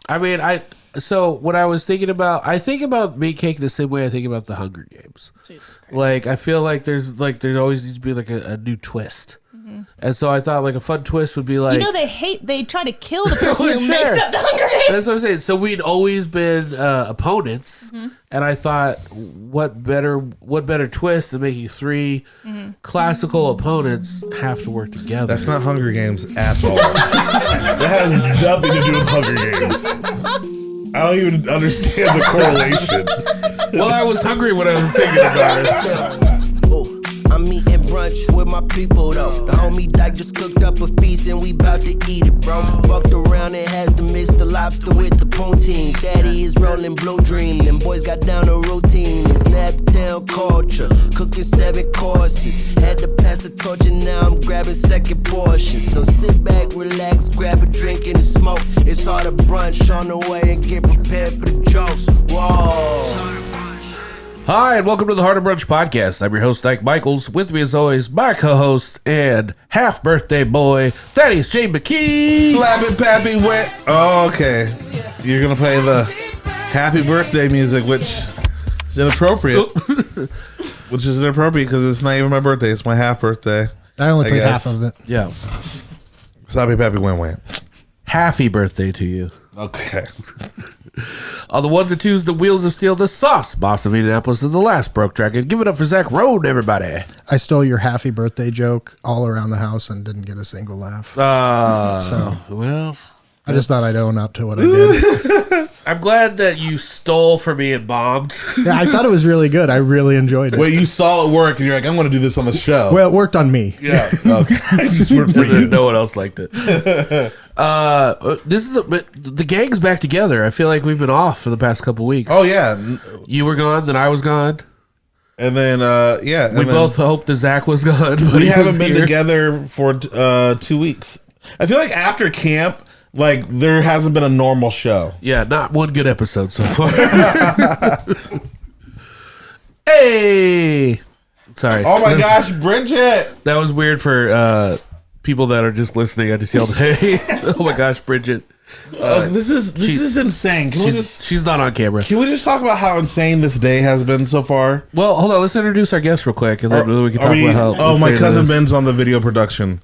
I mean, so what I was thinking about, I think about meat cake the same way I think about the Hunger Games. Jesus Christ. Like, I feel like there's always needs to be like a new twist. And so I thought like a fun twist would be like, they try to kill the person who makes up the Hunger Games. That's what I'm saying. So we'd always been opponents, and I thought, what better twist than making three classical opponents have to work together? That's not Hunger Games at all. That has nothing to do with Hunger Games. I don't even understand the correlation. Well, I was hungry when I was thinking about it. So. I'm eating brunch with my people though. The homie Dyke just cooked up a feast and we bout to eat it, bro. Fucked around and has to mix the lobster with the poutine. Daddy is rolling blue dream. Them boys got down a routine. It's Naptown culture. Cooking 7 courses. Had to pass the torch and now I'm grabbing second portion. So sit back, relax, grab a drink and a smoke. It's Harder Brunch on the way and get prepared for the jokes. Whoa. Hi, and welcome to the Harder Brunch Podcast. I'm your host, Dyke Michaels. With me, as always, my co-host and half-birthday boy, Thaddaeus J. Mckee. Slapping Pappy wet. Oh, okay. You're going to play the happy birthday music, which is inappropriate. Which is inappropriate because it's not even my birthday. It's my half-birthday. I only played half of it. Yeah. Slapping Pappy went. Happy birthday to you. Okay. On the ones and twos, the wheels of steel, the sauce, boss of Indianapolis, and the last broke dragon. Give it up for Zach Road, everybody. I stole your happy birthday joke all around the house and didn't get a single laugh. Well, I just thought I'd own up to what I did. I'm glad that you stole from me and bombed. Yeah, I thought it was really good. I really enjoed it. Wait, you saw it work and you're like, I'm going to do this on the show. Well, it worked on me. Yeah. Okay. I just worked for you. No one else liked it. This is the gang's back together. I feel like we've been off for the past couple weeks. Oh, yeah. You were gone, then I was gone. And then, yeah. We both hoped that Zach was gone. But we haven't been together for 2 weeks. I feel like after camp, like, there hasn't been a normal show. Yeah, not one good episode so far. Hey! Sorry. Oh my gosh, Bridget! That was weird for people that are just listening. I just yelled, hey. Oh my gosh, Bridget. This is insane. She's not on camera. Can we just talk about how insane this day has been so far? Well, hold on. Let's introduce our guest real quick, and then we can talk about how. Oh, my cousin Ben's on the video production.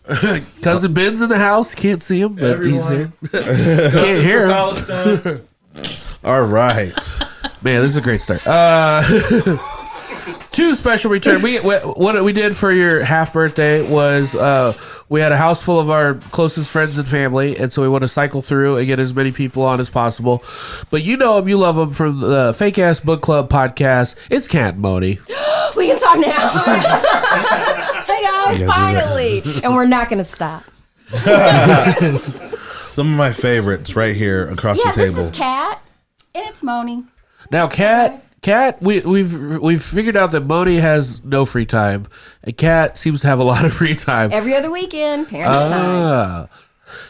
Cousin Ben's in the house. Can't see him, but he's here. Can't hear him. All right, man. This is a great start. Two special return. What we did for your half birthday was we had a house full of our closest friends and family, and so we want to cycle through and get as many people on as possible. But you know them, you love them from the Fake Ass Bookclub podcast. It's Kat and Moni. We can talk now. Hey guys, finally, and we're not going to stop. Some of my favorites right here across the table. This is Kat, and it's Moni. Now, Kat, we've figured out that Moni has no free time, and Kat seems to have a lot of free time. Every other weekend, parents' time.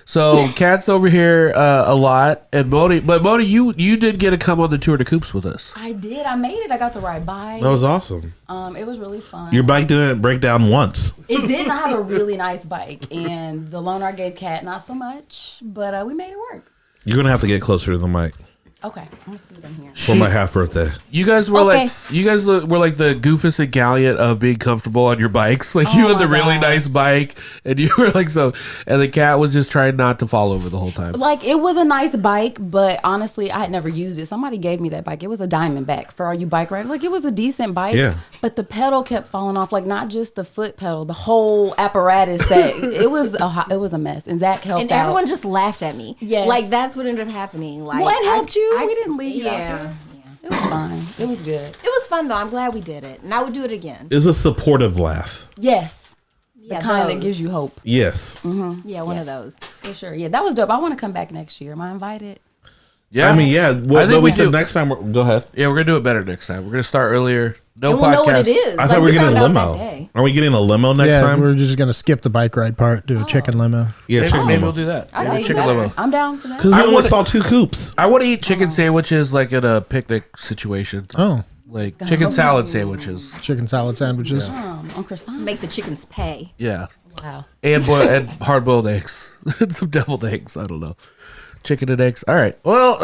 So Kat's over here a lot, and Moni, you did get to come on the Tour de Coops with us. I did. I made it. I got to ride bikes. That was awesome. It was really fun. Your bike didn't break down once. It did. I have a really nice bike, and the loan I gave Kat, not so much, but we made it work. You're gonna have to get closer to the mic. Okay, I'm gonna scoot in here. For my half birthday. You guys were like the Goofus and Galliot of being comfortable on your bikes. Like you had the really nice bike, and you were like and the cat was just trying not to fall over the whole time. Like it was a nice bike, but honestly, I had never used it. Somebody gave me that bike. It was a Diamondback for all you bike riders. Like it was a decent bike, but the pedal kept falling off. Like not just the foot pedal, the whole apparatus. That it was a mess. And Zach helped out. And everyone just laughed at me. Yes, like that's what ended up happening. Like what helped you? We didn't leave you out there. It was fine. It was good. It was fun though. I'm glad we did it, and I would do it again. It was a supportive laugh. Yes. Yeah, the kind that gives you hope. Yes. Mm-hmm. Yeah, one of those. For sure. Yeah, that was dope. I want to come back next year. Am I invited? Yeah. I mean, yeah. Well, we said next time. Go ahead. Yeah, we're going to do it better next time. We're going to start earlier. No and podcast. We'll know what it is. I thought we were getting a limo. Are we getting a limo next time? Yeah, we're just going to skip the bike ride part, do a chicken limo. Yeah, maybe we'll do that. Chicken limo. I'm down for that. Because we only saw 2 coops. I want to eat chicken sandwiches like in a picnic situation. Oh. Like chicken salad sandwiches. Chicken salad sandwiches. On croissant. Make the chickens pay. Yeah. Wow. And hard-boiled eggs. And some deviled eggs. I don't know. chicken and eggs. All right. Well,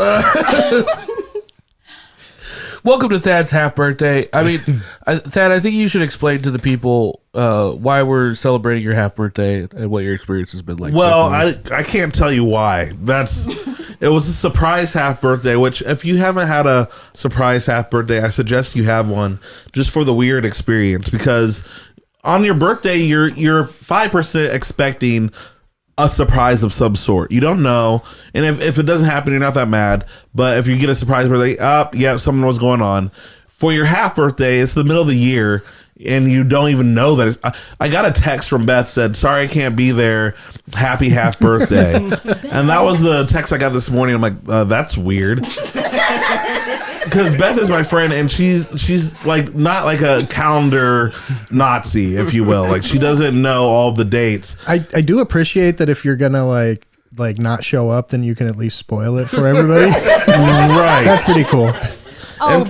welcome to Thad's half birthday. I mean, Thad, I think you should explain to the people why we're celebrating your half birthday and what your experience has been like. Well, so far. I can't tell you why. It was a surprise half birthday, which if you haven't had a surprise half birthday, I suggest you have one just for the weird experience, because on your birthday, you're 5% expecting a surprise of some sort. You don't know. And if it doesn't happen, you're not that mad. But if you get a surprise birthday, yeah, something was going on. For your half birthday, it's the middle of the year, and you don't even know that. I got a text from Beth, said, sorry I can't be there. Happy half birthday. And that was the text I got this morning. I'm like, that's weird. Because Beth is my friend, and she's like not like a calendar Nazi, if you will. Like, she doesn't know all the dates. I do appreciate that if you're gonna like not show up, then you can at least spoil it for everybody. Right. That's pretty cool.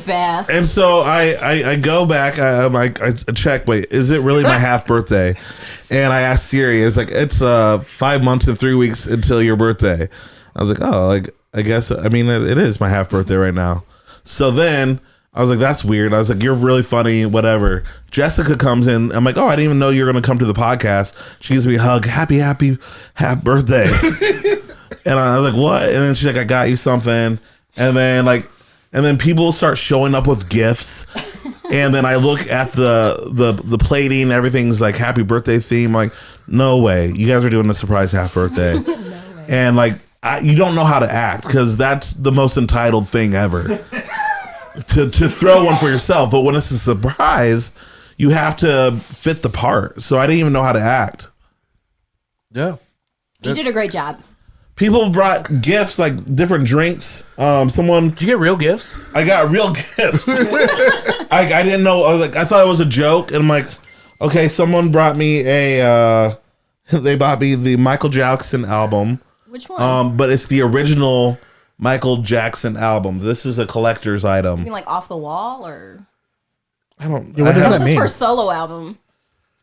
Beth. And so I go back, I check, wait, is it really my half birthday? And I asked Siri, it's like, it's 5 months and 3 weeks until your birthday. I was like, oh, like, I guess, I mean, it is my half birthday right now. So then I was like, that's weird. I was like, you're really funny, whatever. Jessica comes in. I'm like, oh, I didn't even know you were going to come to the podcast. She gives me a hug. Happy half birthday. And I was like, what? And then she's like, I got you something. And then people start showing up with gifts. And then I look at the plating. Everything's like happy birthday theme. Like, no way. You guys are doing a surprise half birthday. No way. And like, you don't know how to act, because that's the most entitled thing ever. to throw one for yourself. But when it's a surprise, you have to fit the part. So I didn't even know how to act. Yeah. You did a great job. People brought gifts, like different drinks. Did you get real gifts? I got real gifts. I didn't know. I thought it was a joke, and I'm like, okay. Someone brought me they bought me the Michael Jackson album. Which one? But it's the original Michael Jackson album. This is a collector's item. You mean like Off the Wall, or? I don't. Yeah, what does that This is mean? for solo album.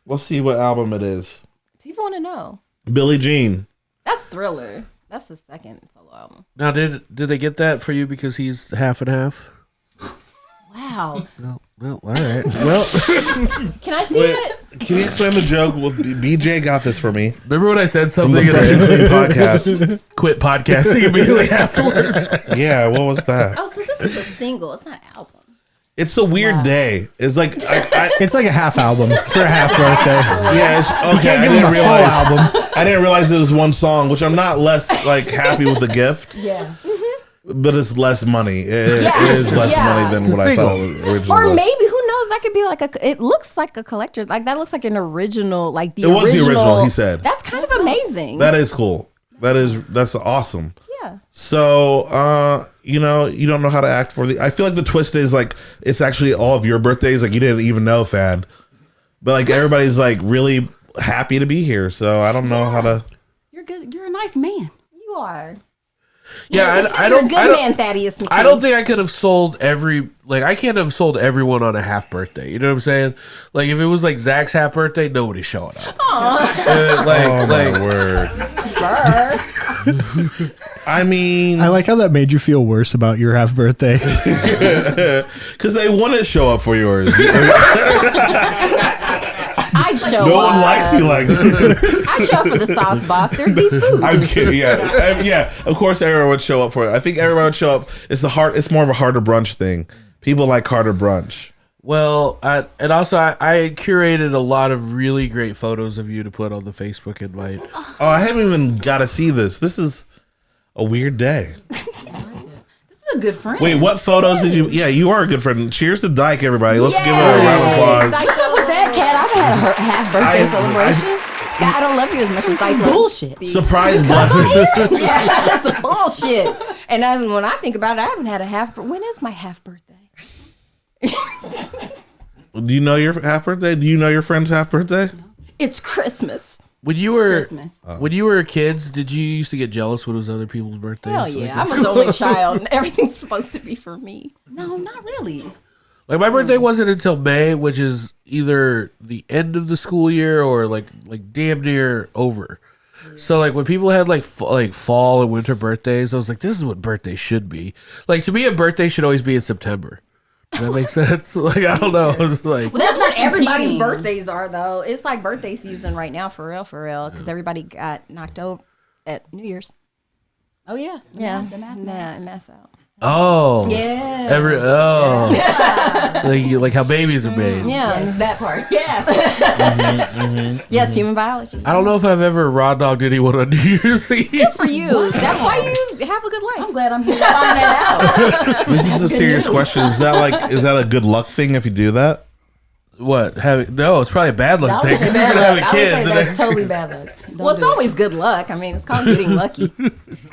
Let's see what album it is. People want to know. Billie Jean. That's Thriller. That's the second solo album. Now, did they get that for you because he's half and half? Wow. Well, all right. Well, Can I see it? Can you explain the joke? Well, BJ got this for me. remember when I said From something the Fresh and and Clean podcast. I quit podcasting immediately afterwards? Yeah, what was that? Oh, so this is a single. It's not an album. It's a weird day. It's like It's like a half album for a half birthday. yeah. It's, okay, I didn't realize. I didn't realize it was one song, which I'm not less like happy with the gift. Yeah. But it's less money. It is less money than It's a what I thought single. it was originally. Or was. maybe, who knows? That could be like it looks like a collector's. Like, that looks like an original. Like the It was the original, he said. That's kind of amazing. That is cool. That's awesome. Yeah. So, you don't know how to act for I feel like the twist is like it's actually all of your birthdays. Like, you didn't even know, Thad. But like everybody's like really happy to be here. So I don't know how to. You're good. You're a nice man. You are. Yeah, I You're don't. a good man, Thaddaeus. I don't think I could have sold I can't have sold everyone on a half birthday. You know what I'm saying? Like, if it was like Zach's half birthday, nobody's showing up. My word. I mean, I like how that made you feel worse about your half birthday. because they want to show up for yours. I'd show up. No one likes you like that. I'd show up for the sauce boss. There'd be food. I'm kidding. Yeah. Of course, everyone would show up for it. I think everyone would show up. It's more of a Harder Brunch thing. People like Harder Brunch. Well, I curated a lot of really great photos of you to put on the Facebook invite. Oh, I haven't even got to see this. This is a weird day. This is a good friend. Wait, what photos did you? Yeah, you are a good friend. Cheers to Dyke, everybody. Let's give her a round of applause. Dyke, with that cat, I've had a half birthday celebration. Scott, I don't love you as much as Dyke. Bullshit. Surprise blessing. Yeah, that's bullshit. And when I think about it, I haven't had a half. When is my half birthday? Do you know your half birthday? Do you know your friend's half birthday? It's Christmas. When you were Christmas. when you were kids, did you used to get jealous when it was other people's birthdays? Hell yeah, I'm an only child, and everything's supposed to be for me. No, not really. Like, my birthday wasn't until May, which is either the end of the school year or like damn near over. So like when people had like fall and winter birthdays, I was like, this is what birthday should be. Like to me, a birthday should always be in September. Does that make sense? Like I don't know. It's like Well, that's what everybody's birthdays are, though. It's like birthday season right now, for real, because everybody got knocked out at New Year's. Oh yeah, Yeah, and that's out. oh Yeah. like how babies are made. Yeah, that part. Yeah. yes, human biology. I don't know if I've ever raw dogged anyone on New Year's Eve. Good for you. That's why you have a good life. I'm glad I'm here to find that out. This is a serious question. Is that a good luck thing if you do that? What? No, it's probably a bad luck thing. 'Cause you're gonna have a kid. That's totally bad luck. Well, it's always good luck. I mean, it's called getting lucky.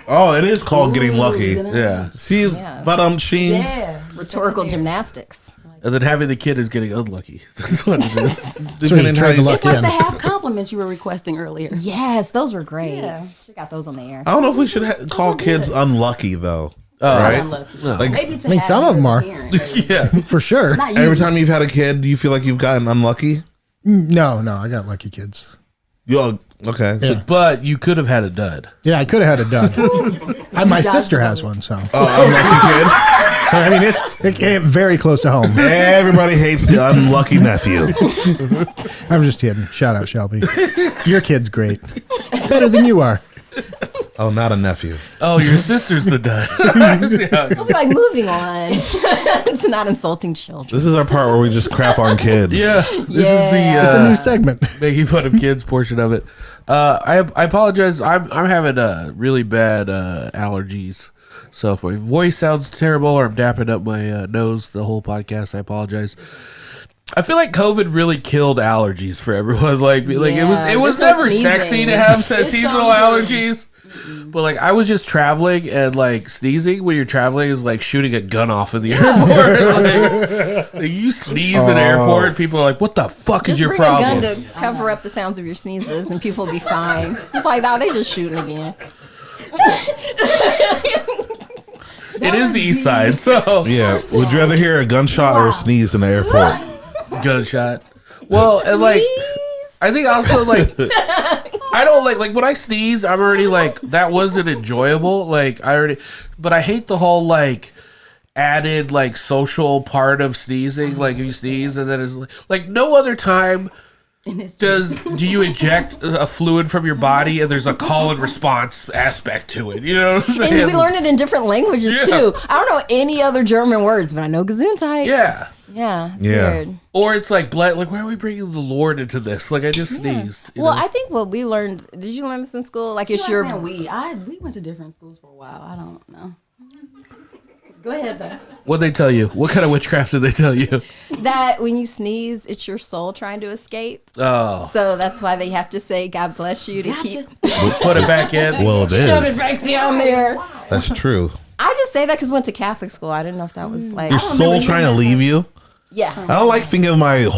Oh, it is called getting lucky. Yeah. See, but Sheen. Yeah. Rhetorical gymnastics. And then having the kid is getting unlucky. That's what it is. So you trade the luck It's like in. the half compliments you were requesting earlier. Yes, those were great. Yeah. She got those on the air. I don't know if we should call kids unlucky though. Right? Unlucky. Like Maybe to I mean, have some of them as a are. parent, Yeah. For sure. Not you. every time you've had a kid, do you feel like you've gotten unlucky? No, I got lucky kids. Okay. So, Yeah. But you could have had a dud. Yeah, I could have had it done. My sister has one, so unlucky so I mean it came very close to home. kid. Everybody hates the unlucky nephew. I'm just kidding. Shout out Shelby. Your kid's great. Better than you are. Oh, not a nephew. Oh, your sister's the dud. See how it I'll goes. be like, moving on. It's not insulting children. This is our part where we just crap on kids. Yeah. This is Yeah. It's a the new segment. making fun of kids portion of it. I apologize. I'm having really bad allergies. So if my voice sounds terrible or I'm dapping up my nose the whole podcast, I apologize. I feel like COVID really killed allergies for everyone. Like it was there's no never sneezing. sexy to have It's seasonal so allergies. But like I was just traveling and like sneezing when you're traveling is like shooting a gun off in the airport. Like you sneeze in the airport, people are like, "What the fuck is Just your bring problem?" a gun to cover up the sounds of your sneezes, and people will be fine. It's like, no, they just shooting again. It is the east side, so Yeah. Would you rather hear a gunshot or a sneeze in the airport? gunshot. Well, and like I think also like I don't like when I sneeze, I'm already like that wasn't enjoyable. Like but I hate the whole like added like social part of sneezing. Like if you sneeze and then it's like no other time do you eject a fluid from your body and there's a call and response aspect to it. You know what I'm saying? And we learn it in different languages Yeah. too. I don't know any other German words, but I know Gesundheit. Yeah. Yeah, it's Yeah. weird. Or it's like like why are we bringing the Lord into this? Like I just sneezed. you Well, know? I think what we learned. Did you learn this in school? Like, it's You're your. saying we went to different schools for a while. I don't know. Go ahead though. What'd they tell you? What kind of witchcraft did they tell you? That when you sneeze, it's your soul trying to escape. Oh, So that's why they have to say "God bless you" to keep put it back in. Well, it shove it is. back down there. That's true. I just say that because I went to Catholic school. I didn't know if that was like, Your soul trying to leave you. yeah. I don't like thinking of my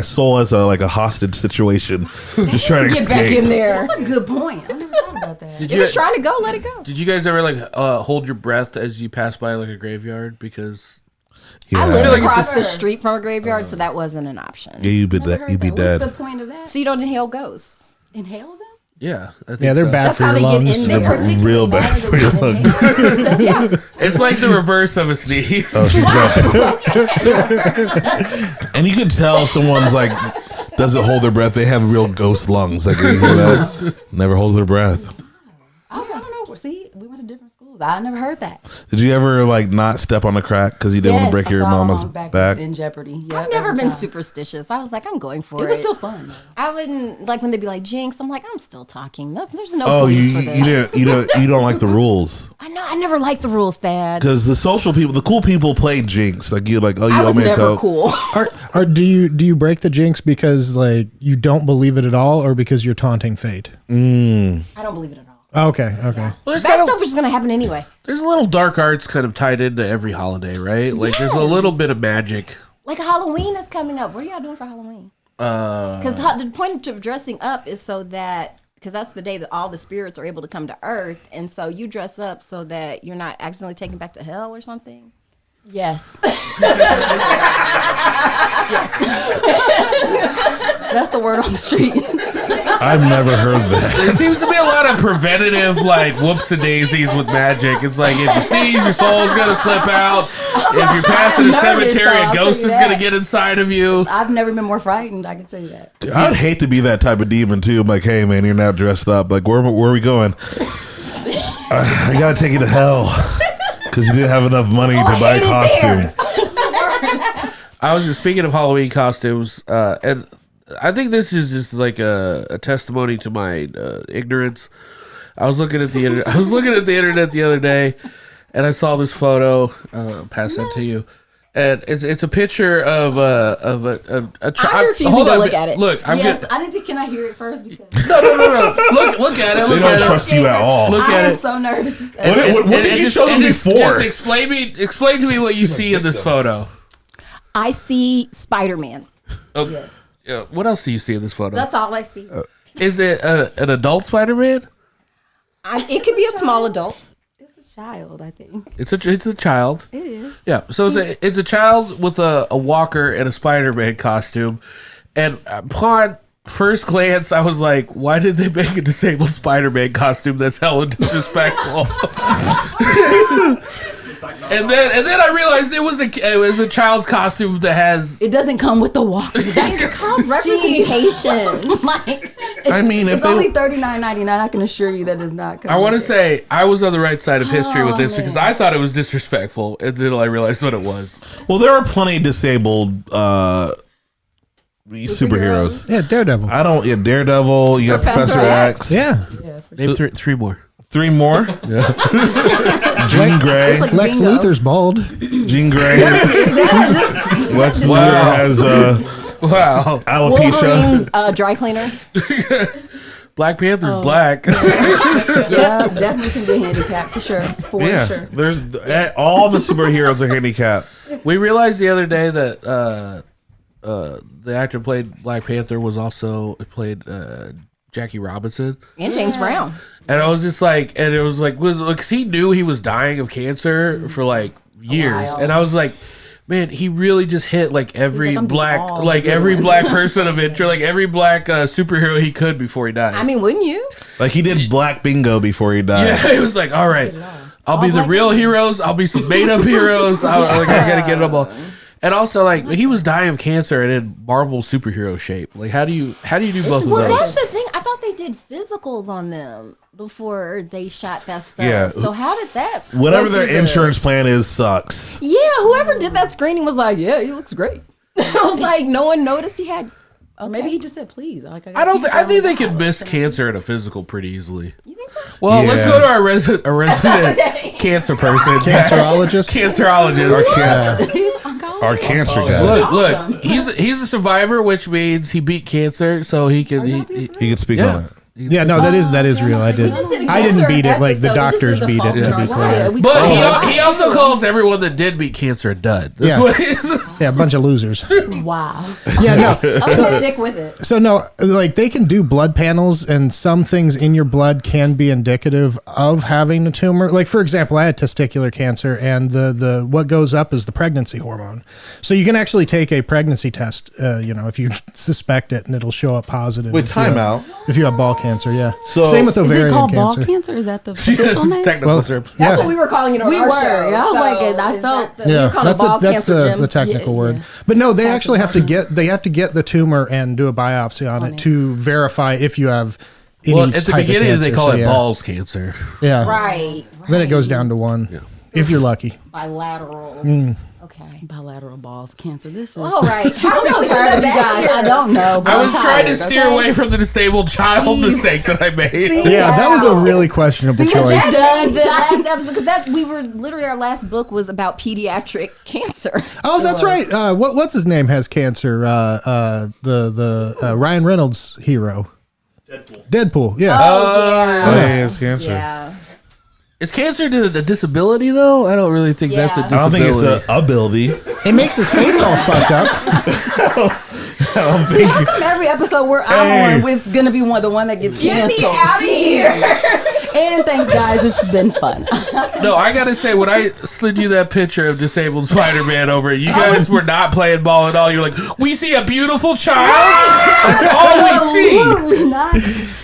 soul as a hostage situation. Just trying to Get back in escape. there. That's a good point. I never thought about that. Did If it's trying to go, let it go. Did you guys ever like hold your breath as you pass by like a graveyard? Because I Yeah. lived like it's across the just- street from a graveyard, so that wasn't an option. Yeah, you'd be Never heard you'd be that. dead. What's the point of that? So you don't inhale ghosts. Inhale them? yeah, I think Yeah, they're so. bad That's for how your they get lungs. in there. They're real bad for your lungs. Yeah. It's like the reverse of a sneeze. Oh, she's bad. And you can tell someone's like doesn't hold their breath. They have real ghost lungs. Like you hear that? Never holds their breath. I don't know. See, we went to different schools. I never heard that. Did you ever like not step on the crack because you didn't want to break I your thought mama's along back? in jeopardy. Yep, I've never every been time. superstitious. I was like, I'm going for it. It was still fun. Though. I wouldn't like when they'd be like jinx. I'm like, I'm still talking. No, there's no Oh, police you for this. you don't like the rules I know. I never liked the rules, Thad. because the social people, the cool people, play jinx. Like you like, oh, you I owe was me a never Coke. cool. Or do you break the jinx because like you don't believe it at all, or because you're taunting fate? I don't believe it at all. Okay. Well, there's, Bad stuff is just gonna happen anyway. there's a little dark arts kind of tied into every holiday, right? Like there's a little bit of magic. Like Halloween is coming up. What are y'all doing for Halloween? Because the point of dressing up is so that because that's the day that all the spirits are able to come to Earth, and so you dress up so that you're not accidentally taken back to hell or something. Yes. That's the word on the street. I've never heard that. There seems to be a lot of preventative, like, whoops-a-daisies with magic. It's like, if you sneeze, your soul's going to slip out. If you're passing a cemetery, a ghost is going to get inside of you. I've never been more frightened. I can tell you that. I'd hate to be that type of demon, too. I'm like, hey, man, you're not dressed up. Like, where are we going? I got to take you to hell because you didn't have enough money to buy a costume. I was just speaking of Halloween costumes, and I think this is just like a testimony to my ignorance. I was looking at the internet the other day, and I saw this photo. I'll pass that to you. And it's a picture of a child. I'm refusing to look at it. Look, I didn't think. Can I hear it first? Because No. Look at it. They don't trust you at all. Look I at am it. so nervous. What did you show them before? Just explain to me what you see in this photo. I see Spider-Man. Oh, Yes. yeah. What else do you see in this photo? That's all I see. Is it an adult Spider-Man? It could be a small adult. It's a child, I think. It's a child. It is. Yeah. So it's a child with a walker and a Spider-Man costume. And upon first glance, I was like, why did they make a disabled Spider-Man costume that's hella disrespectful? And then I realized it was a child's costume that has. It doesn't come with the walker. It's called representation. Like, I mean, if it's they only $39.99. I can assure you that is not. Come I want to with it. say I was on the right side of history with this man. because I thought it was disrespectful until I realized what it was. well, there are plenty of disabled superheroes. Yeah, Daredevil. Daredevil. You got Professor Professor X. X. Yeah. Name three more. 3 more. Jean Grey. It's like Lex bingo. Luthor's bald. Jean Grey. Lex Luthor has Wow. alopecia. Wolverine's dry cleaner. Black Panther's black. Yeah, definitely can be handicapped for sure. For Yeah, sure. there's all the superheroes are handicapped. We realized the other day that the actor who played Black Panther played Jackie Robinson. And James Brown. And I was just like, because he knew he was dying of cancer for like years, while. and I was like, man, he really just hit like every like, I'm black, doing all like the every ones. black person of interest, like every black superhero he could before he died. I mean, wouldn't you? Like he did Black Bingo before he died. yeah, it was like, all right, I'll be the black real heroes, I'll be some made up heroes. I gotta get them all. And also, like, he was dying of cancer and in Marvel superhero shape. Like, how do you do both of Well, those? that's the thing. I thought they did physicals on them before they shot that stuff. Yeah. So how did that? Whatever go their through the- insurance plan is sucks. Yeah, whoever did that screening was like, yeah, he looks great. I was like, no one noticed he had. Or maybe he just said, please. Like, I don't think. I think they can miss cancer in a physical pretty easily. You think so? Well, let's Yeah. go to our resident cancer person, Cancerologist. cancerologist. Our cancer guy. Look, he's a survivor, which means he beat cancer, so he can. He can speak Yeah. on it. Yeah, no, that is real. I did. just did a I didn't cancer beat it like the episode. We just doctors did the beat it. To be false clear. right. But he also calls everyone that did beat cancer a dud. That's Yeah. what it is. Yeah, a bunch of losers. Wow. Yeah, no. I'm gonna stick with it. So no, like they can do blood panels, and some things in your blood can be indicative of having a tumor. Like for example, I had testicular cancer, and the what goes up is the pregnancy hormone. So you can actually take a pregnancy test, if you suspect it, and it'll show up positive. Wait, if you time have- out. If you have ball cancer, yeah. So- Same with Is ovarian it called cancer. ball cancer? Is that the official name? Technical Well, term. That's yeah. what we were calling it on We our were. show. Yeah, I was So like, I is felt- that the- Yeah, we were calling that's it ball the cancer, Jim. technical word. yeah. But no, they actually have to get the tumor and do a biopsy on it to verify if you have any Well, at the type of beginning they cancer. call So, it yeah. balls cancer. Yeah. Right. Then it goes down to 1 if you're lucky. Bilateral. Okay. Bilateral balls cancer. This is. All right. How do we Sorry, send you it guys. back? I don't know. But I I'm was trying to tired, steer okay? away from the disabled child mistake that I made. Yeah, that was a really questionable See what choice. you Done the last episode because we were literally our last book was about pediatric cancer. Oh, that's right. What's his name has cancer? The Ryan Reynolds hero. Deadpool. Yeah. Oh, yeah, it's cancer. Yeah. Is cancer a disability though? I don't really think that's a Yeah. I don't think disability. it's a ability. It makes his face all fucked up. I don't think. How come every episode we're on with gonna be the one that gets Get me canceled? out of here. And thanks, guys. It's been fun. No, I gotta say, when I slid you that picture of disabled Spider-Man over it, you guys were not playing ball at all. You're like, we see a beautiful child. That's all we see. Absolutely not.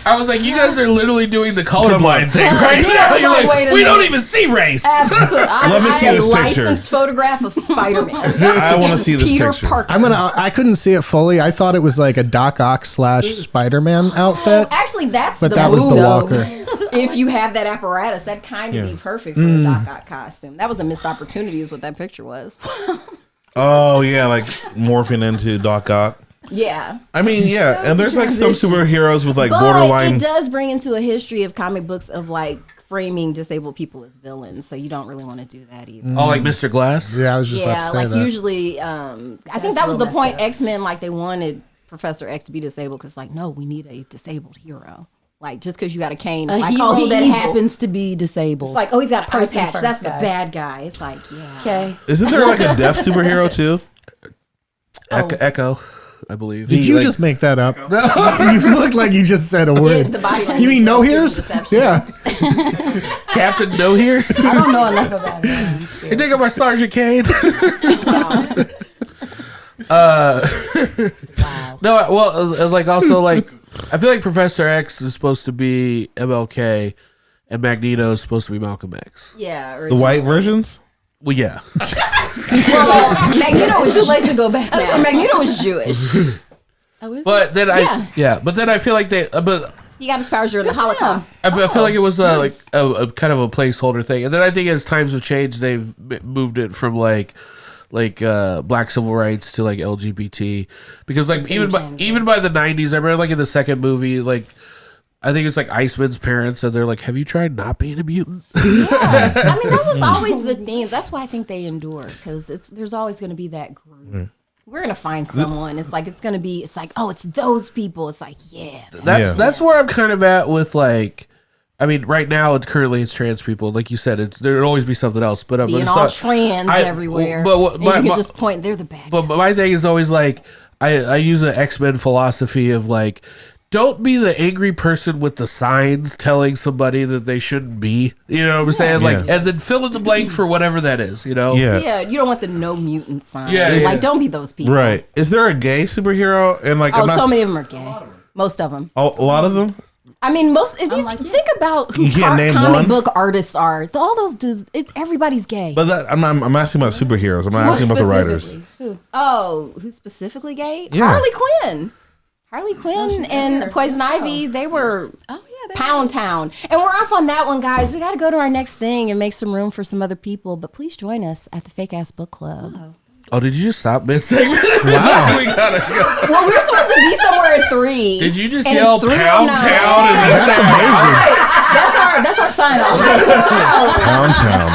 I was like, you guys are literally doing the colorblind thing right now. You're like, we don't even see race. Absolutely. Let me see a this picture. licensed photograph of Spider-Man. I want to see this Peter picture. Parker. I couldn't see it fully. I thought it was like a Doc Ock / Spider-Man outfit. Actually, that's But the that was move, the though. Walker. If you have that apparatus, that kind of be perfect for a Doc Ock costume. That was a missed opportunity, is what that picture was. Oh yeah, like morphing into Doc Ock. Yeah. I mean, yeah, and there's like some Transition. superheroes with like But borderline. it does bring into a history of comic books of like framing disabled people as villains, so you don't really want to do that either. Oh, like Mr. Glass? Yeah, I was just Yeah, about to say like that. usually, I think that was the point. X-Men, like they wanted Professor X to be disabled because, like, no, we need a disabled hero. Like just because you got a cane, it's A like, hero oh, he's that evil. happens to be disabled. It's like, oh, he's got an eye Person patch. first, That's the guys. bad guy. It's like, yeah. Okay. Isn't there like a deaf superhero too? Echo, I believe. Did you like- just make that up? You look like you just said a word. The body language You mean no gives hears? deception. Yeah. Captain No Hears? I don't know enough about that. You think of my Sergeant Kane? No, well, like also like I feel like Professor X is supposed to be MLK, and Magneto is supposed to be Malcolm X. Yeah. The white versions? Well, yeah. Well, Magneto Would you is like to go back now? Magneto is Jewish. Oh, is But then but then I feel like but He got his powers during the Holocaust. I feel like it was like a kind of a placeholder thing, and then I think as times have changed, they've moved it from like black civil rights to like LGBT, because like even by the 90s, I remember like in the second movie, like I think it's like Iceman's parents, and they're like, "Have you tried not being a mutant?" Yeah, I mean that was always the themes. That's why I think they endure, because there's always going to be that group. We're gonna find someone. It's like it's like, oh, it's those people. It's like, yeah. That's where I'm kind of at with like. I mean, right now it's trans people. Like you said, there'll always be something else. But Being all trans everywhere. But and you can just point. They're the bad. But my thing is always like I use an X-Men philosophy of like, don't be the angry person with the signs telling somebody that they shouldn't be. You know what I'm saying? Like, and then fill in the blank for whatever that is. You know? Yeah, you don't want the no mutant sign. Yeah, Like, yeah. don't be those people. Right. Is there a gay superhero? And like, Oh, I'm not so many of them are gay. Most of them. a lot of them? I mean, think about who You can't name comic one? book artists are. All those dudes, everybody's gay. But I'm asking about superheroes. I'm not asking about the writers. Who's specifically gay? Yeah. Harley Quinn and Poison Ivy, they were Pound Town. And we're off on that one, guys. We got to go to our next thing and make some room for some other people. But please join us at the Fake Ass Book Club. Oh, did you just stop mid-segment? Wow. We gotta go. Well, we're supposed to be somewhere at 3. Did you just and yell it's Pound 3:09. Town and then say That's our sign off. Pound Town.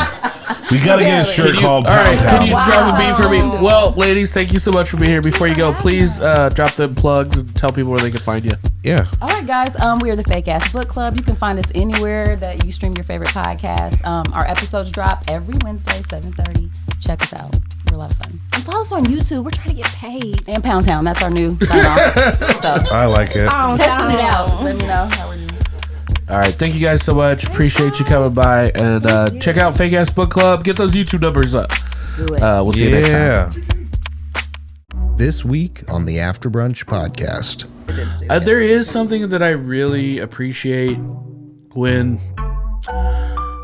We gotta get a shirt called all right, Pound can Town. you drop a beat for me? Well, ladies, thank you so much for being here. Before you go, please drop the plugs and tell people where they can find you. Yeah. All right, guys. We are the Fake Ass Book Club. You can find us anywhere that you stream your favorite podcast. Our episodes drop every Wednesday, 7:30. Check us out. We're a lot of fun. And follow us on YouTube. We're trying to get paid. And Pound Town. That's our new sign off. So I like it. testing it out. Let me know how we're doing. All right, thank you guys so much. Appreciate you coming by, and check out Fake Ass Book Club. Get those YouTube numbers up. Do it. We'll see you next time. This week on the After Brunch Podcast. There is something that I really appreciate when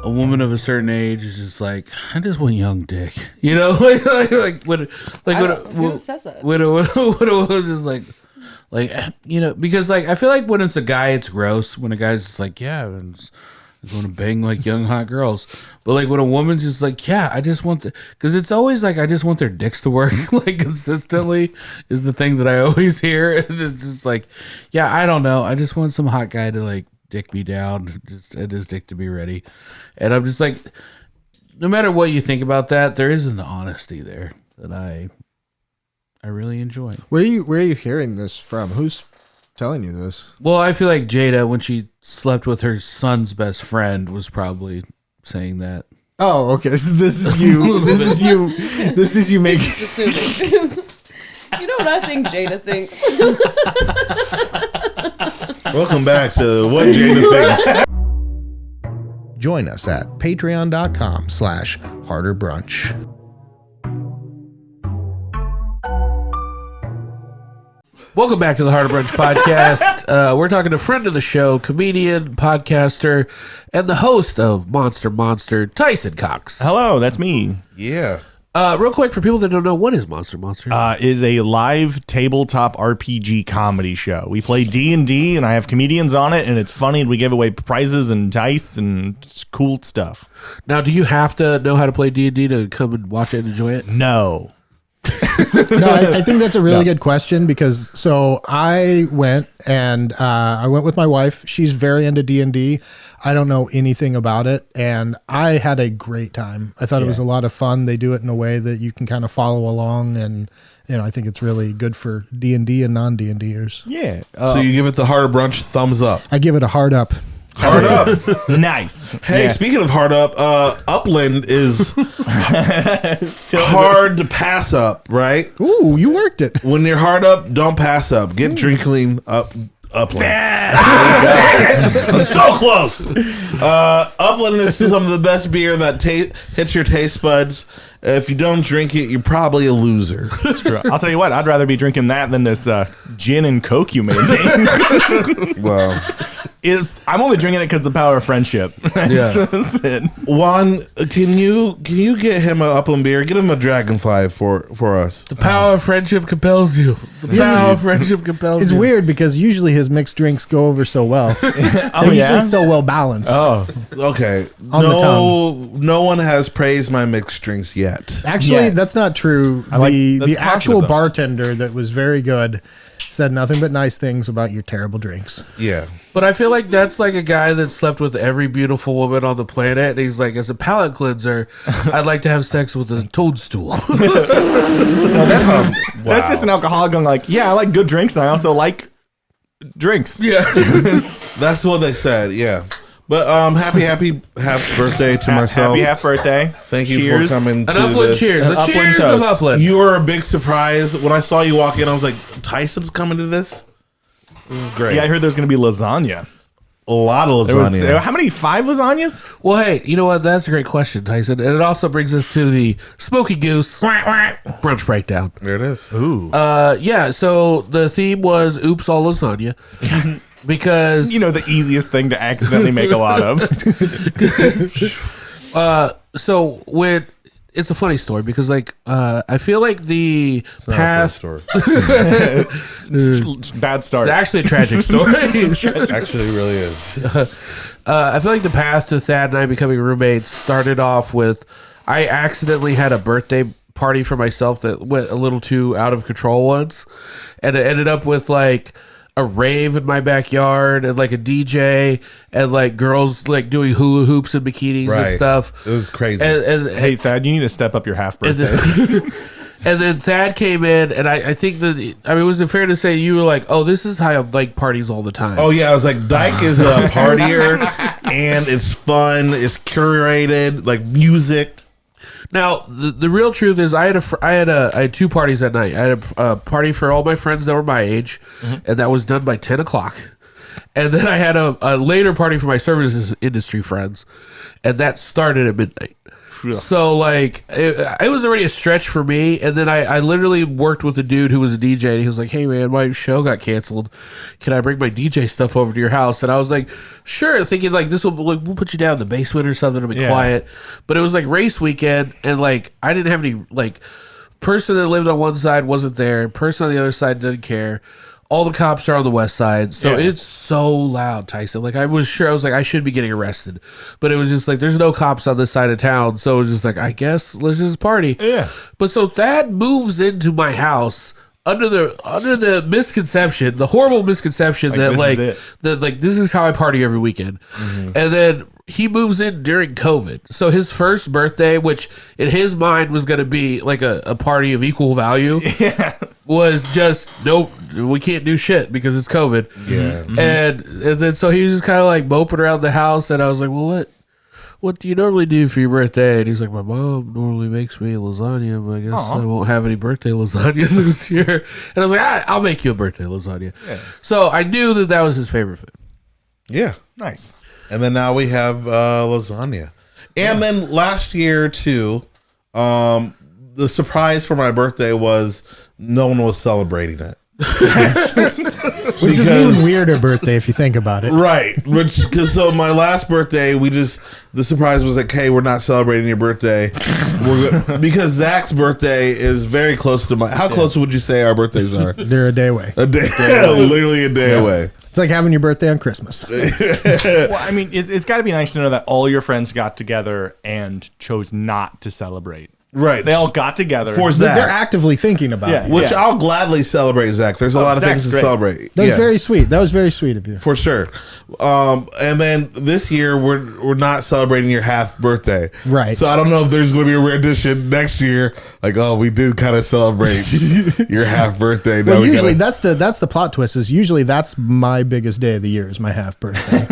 a woman of a certain age is just like, I just want young dick, you know, when a woman is like, you know, because like I feel like when it's a guy, it's gross. When a guy's just like, yeah, I just want to bang like young hot girls, but like when a woman's just like, yeah, I just want because it's always like I just want their dicks to work like consistently is the thing that I always hear, and it's just like, yeah, I don't know, I just want some hot guy to like dick me down, and his dick to be ready, and I'm just like, no matter what you think about that, there is an honesty there that I really enjoy. Where are you hearing this from? Who's telling you this? Well, I feel like Jada, when she slept with her son's best friend, was probably saying that. Oh, okay. So this is you. This is you making. Just assuming. You know what I think Jada thinks? Welcome back to What Jada Thinks. Join us at patreon.com/harderbrunch. Welcome back to the Harder Brunch Podcast. We're talking to friend of the show, comedian, podcaster, and the host of Monster, Tyson Cox. Hello, that's me. Yeah. Real quick, for people that don't know, what is Monster? Is a live tabletop RPG comedy show. We play D&D, and I have comedians on it, and it's funny, and we give away prizes and dice and cool stuff. Now, do you have to know how to play D&D to come and watch it and enjoy it? No. No, I think that's a really good question because I went with my wife. She's very into D&D. I don't know anything about it, and I had a great time. I thought it was a lot of fun. They do it in a way that you can kind of follow along, and I think it's really good for D&D and non-D&Ders. Yeah. So you give it the Harder Brunch thumbs up. I give it a hard up. Hard up. Nice. Hey, speaking of hard up, Upland is hard to pass up, right? Ooh, you worked it. When you're hard up, don't pass up. Get Drinkling Upland. So close. Upland is some of the best beer that hits your taste buds. If you don't drink it, you're probably a loser. That's true. I'll tell you what, I'd rather be drinking that than this gin and Coke you made me. Well, I'm only drinking it because the power of friendship. That's it. Juan, can you get him an Upland beer? Get him a Dragonfly for us. The power of friendship compels you. The power of friendship compels It's you. weird because usually his mixed drinks go over so well. They're usually so well balanced. Oh, Okay. On the tongue. No one has praised my mixed drinks yet. Actually, Yeah. that's not true. that's The actual confident, though. bartender that was very good said nothing but nice things about your terrible drinks. Yeah. But I feel like that's like a guy that slept with every beautiful woman on the planet. And he's like, as a palate cleanser, I'd like to have sex with a toadstool. That's just an alcoholic going like, yeah, I like good drinks, and I also like drinks. Yeah. That's what they said. Yeah. But happy half birthday to myself. Happy half birthday. Thank you Cheers. for coming An to Upland this. cheers. An A Upland cheers of toast. Upland. You were a big surprise when I saw you walk in. I was like, Tyson's coming to this. This is great. Yeah, I heard there's going to be lasagna. A lot of There was, lasagna. how many? 5 lasagnas? Well, hey, you know what? That's a great question, Tyson. And it also brings us to the Smoky Goose brunch breakdown. There it is. Ooh. Yeah, so the theme was Oops All Lasagna. Because The easiest thing to accidentally make a lot of. so when it's a funny story because I feel like the path Story. Bad start. it's actually a tragic story. Actually, it really is. I feel like the path to Thad and I becoming roommates started off with I accidentally had a birthday party for myself that went a little too out of control once, and it ended up with like a rave in my backyard and like a DJ and like girls like doing hula hoops and bikinis and stuff. It was crazy. And Hey, Thad, you need to step up your half and birthday. then, and then Thad came in, and I think that was it fair to say you were like, oh, this is how I like parties all the time? Oh yeah, I was like, Dyke is a partier, and it's fun. It's curated, like music. Now, the real truth is, I had 2 parties that night. I had a party for all my friends that were my age, and that was done by 10 o'clock. And then I had a later party for my services industry friends, and that started at midnight. So, like, it was already a stretch for me. And then I literally worked with a dude who was a DJ, and he was like, hey, man, my show got canceled. Can I bring my DJ stuff over to your house? And I was like, sure, thinking, like, we'll put you down in the basement or something to be quiet. But it was, like, race weekend, and, like, I didn't have any, like, person that lived on one side wasn't there. Person on the other side didn't care. All the cops are on the west side, so it's so loud, Tyson. Like, I was like, I should be getting arrested. But it was just like, there's no cops on this side of town, so it was just like, I guess let's just party. Yeah. But so Thad moves into my house under the misconception, the horrible misconception that this is how I party every weekend. And then he moves in during COVID. So his first birthday, which in his mind was going to be like a party of equal value, was just, nope, we can't do shit because it's COVID. Yeah. And then so he was just kind of like moping around the house, and I was like, well, what do you normally do for your birthday? And he's like, my mom normally makes me lasagna, but I guess I won't have any birthday lasagna this year. And I was like, I'll make you a birthday lasagna. Yeah. So I knew that was his favorite food. Yeah. Nice. And then now we have lasagna. And then last year too, the surprise for my birthday was no one was celebrating it. Which is an even weirder birthday if you think about it. Right. Because so my last birthday, the surprise was like, hey, we're not celebrating your birthday. Because Zach's birthday is very close to mine. How close would you say our birthdays are? They're a day away. Literally a day away. It's like having your birthday on Christmas. Well, I mean, it's got to be nice to know that all your friends got together and chose not to celebrate. Right. They all got together. For Zach. They're actively thinking about it. Which I'll gladly celebrate, Zach. There's a lot of things to celebrate. That was very sweet. That was very sweet of you. For sure. And then this year, we're not celebrating your half birthday. Right. So I don't know if there's going to be a rendition next year. Like, oh, we did kind of celebrate your half birthday. Well, usually that's the plot twist. Is usually that's my biggest day of the year is my half birthday. Which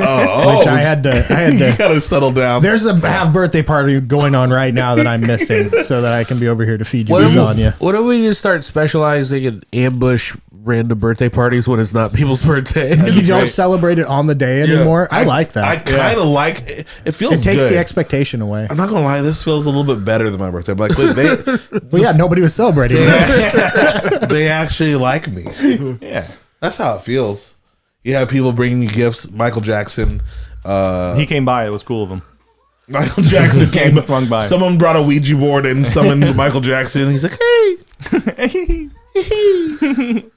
I had to. You gotta settle down. There's a half birthday party going on right now that I'm missing, so that I can be over here to feed you lasagna. What if we just start specializing in ambush random birthday parties when it's not people's birthday? You don't celebrate it on the day anymore. I like that. I kind of like it. It feels It takes good. the expectation away. I'm not gonna lie, this feels a little bit better than my birthday. But like, Well, yeah, nobody was celebrating. they actually like me. Yeah. That's how it feels. You have people bringing you gifts. Michael Jackson. He came by. It was cool of him. Michael Jackson came swung by. Someone brought a Ouija board and summoned Michael Jackson. He's like, hey.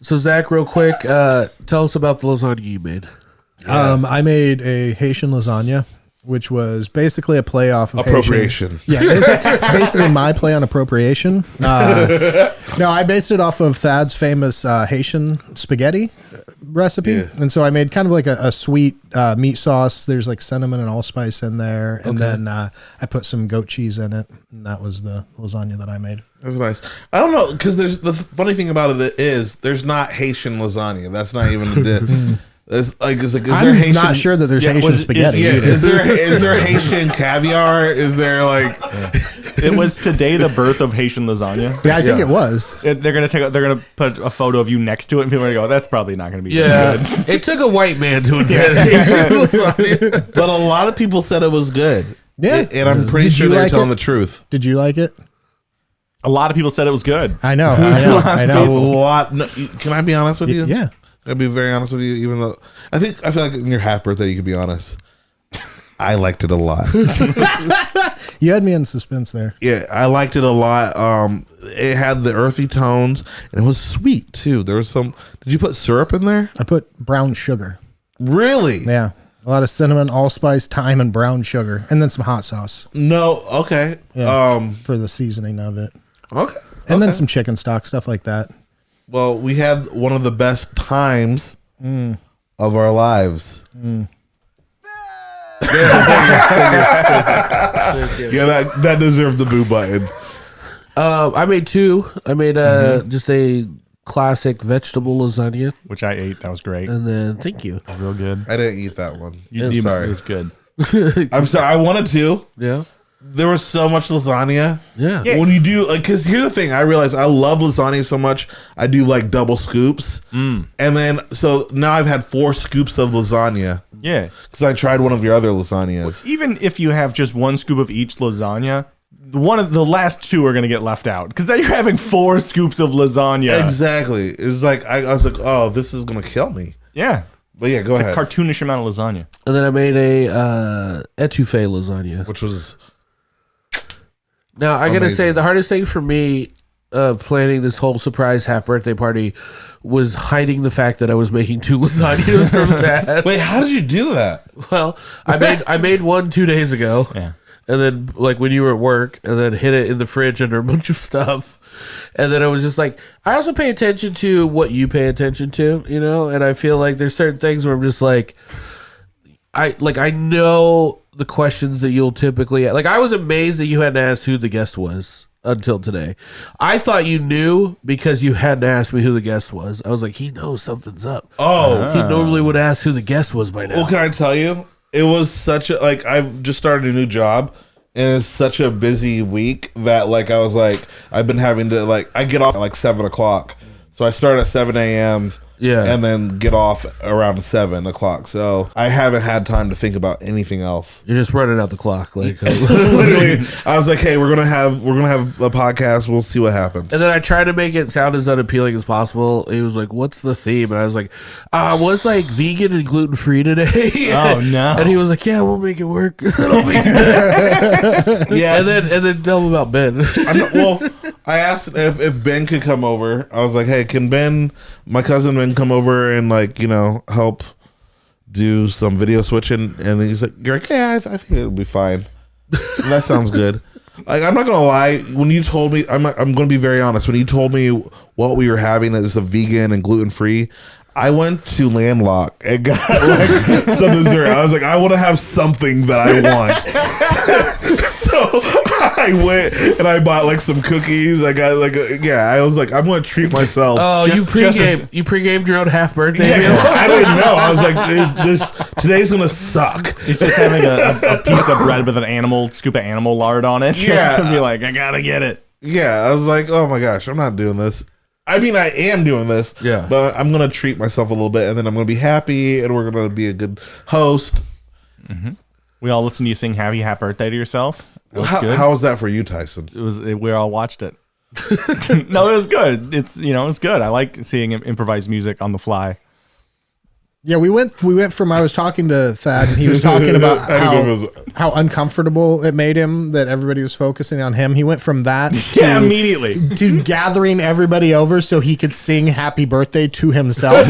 So Zach, real quick, tell us about the lasagna you made. I made a Haitian lasagna, which was basically a play off of Appropriation. Haitian. Yeah, it's basically my play on appropriation. No, I based it off of Thad's famous Haitian spaghetti recipe. Yeah. And so I made kind of like a sweet meat sauce. There's like cinnamon and allspice in there. And then I put some goat cheese in it. And that was the lasagna that I made. That's nice. I don't know, because there's the funny thing about it is there's not Haitian lasagna. That's not even the is there I'm Haitian? not sure that there's Haitian spaghetti. Is there Haitian caviar? Is there like? It was today the birth of Haitian lasagna. Yeah, I think it was. They're gonna put a photo of you next to it, and people are gonna go, "That's probably not gonna be Yeah, good." it took a white man to invent Haitian lasagna. But a lot of people said it was good. Yeah, and I'm pretty Did sure you they're like telling it? the truth. Did you like it? A lot of people said it was good. I know. A lot. No, can I be honest with you? Yeah. I'll be very honest with you. Even though I feel like in your half birthday you could be honest. I liked it a lot. You had me in suspense there. Yeah, I liked it a lot. It had the earthy tones, and it was sweet too. There was some. Did you put syrup in there? I put brown sugar. Really? Yeah. A lot of cinnamon, allspice, thyme, and brown sugar. And then some hot sauce. No. Okay. Yeah, for the seasoning of it. Okay. And then some chicken stock, stuff like that. Well, we had one of the best times of our lives. Yeah, that deserved the boo button. I made two. I made just a classic vegetable lasagna, Which I ate. That was great. and then thank you. Real good. I didn't eat that one. I'm sorry. It was good. I'm sorry. I wanted to. Yeah, There was so much lasagna. yeah. When you do, like, because here's the thing, I realized I love lasagna so much, I do like double scoops. And then, so now I've had 4 scoops of lasagna Yeah. because I tried one of your other lasagnas. Even if you have just one scoop of each lasagna, one of the last 2 are going to get left out because then you're having 4 scoops of lasagna. Exactly. It's like, I was like, oh, this is going to kill me. Yeah. But yeah, go It's ahead. a cartoonish amount of lasagna. And then I made a etouffee lasagna. Which was, Now I gotta Amazing. say the hardest thing for me planning this whole surprise half birthday party was hiding the fact that I was making 2 lasagnas from that. wait, how did you do that? Well, I made one 2 days ago. Yeah. And then like when you were at work, and then hid it in the fridge under a bunch of stuff. And then I was just like, I also pay attention to what you pay attention to, you know? And I feel like there's certain things where I'm just like I know the questions that you'll typically, like, I was amazed that you hadn't asked who the guest was until today. I thought you knew because you hadn't asked me who the guest was. I was like, he knows something's up. Oh. He normally would ask who the guest was by now. Well, can I tell you? It was such a, like, I've just started a new job, and it's such a busy week that, like, I was like, I've been having to, like, I get off at like 7 o'clock. So I start at 7 a.m. and then get off around 7 o'clock. So I haven't had time to think about anything else. You're just running out the clock. Like literally, I was like, hey, we're gonna have a podcast. We'll see what happens. And then I tried to make it sound as unappealing as possible. He was like, what's the theme? And I was like, was like vegan and gluten free today. Oh no. And he was like, yeah, we'll make it work. Yeah. And then tell him about Ben. I asked if Ben could come over. I was like, hey, can my cousin Ben come over and help do some video switching? And he's like, you're like, yeah, I think it'll be fine. That sounds good. Like, I'm not gonna lie. When you told me, I'm gonna be very honest. When you told me what we were having is a vegan and gluten free, I went to Landlock and got some dessert. I was like, I want to have something that I want. So I went and I bought some cookies. I got I was like, I'm going to treat myself. Oh, you pre-gamed your own half-birthday meal? I didn't know. I was like, today's going to suck. He's just having a piece of bread with an scoop of animal lard on it. Yeah. Just to be like, I got to get it. Yeah. I was like, oh my gosh, I'm not doing this. I mean, I am doing this, but I'm going to treat myself a little bit, and then I'm going to be happy, and we're going to be a good host. Mm-hmm. We all listened to you sing Happy Birthday to yourself. How was that for you, Tyson? We all watched it. No, it was good. It was good. I like seeing him improvise music on the fly. Yeah, we went from, I was talking to Thad, and he was talking about how uncomfortable it made him that everybody was focusing on him. He went from that to immediately to gathering everybody over so he could sing Happy Birthday to himself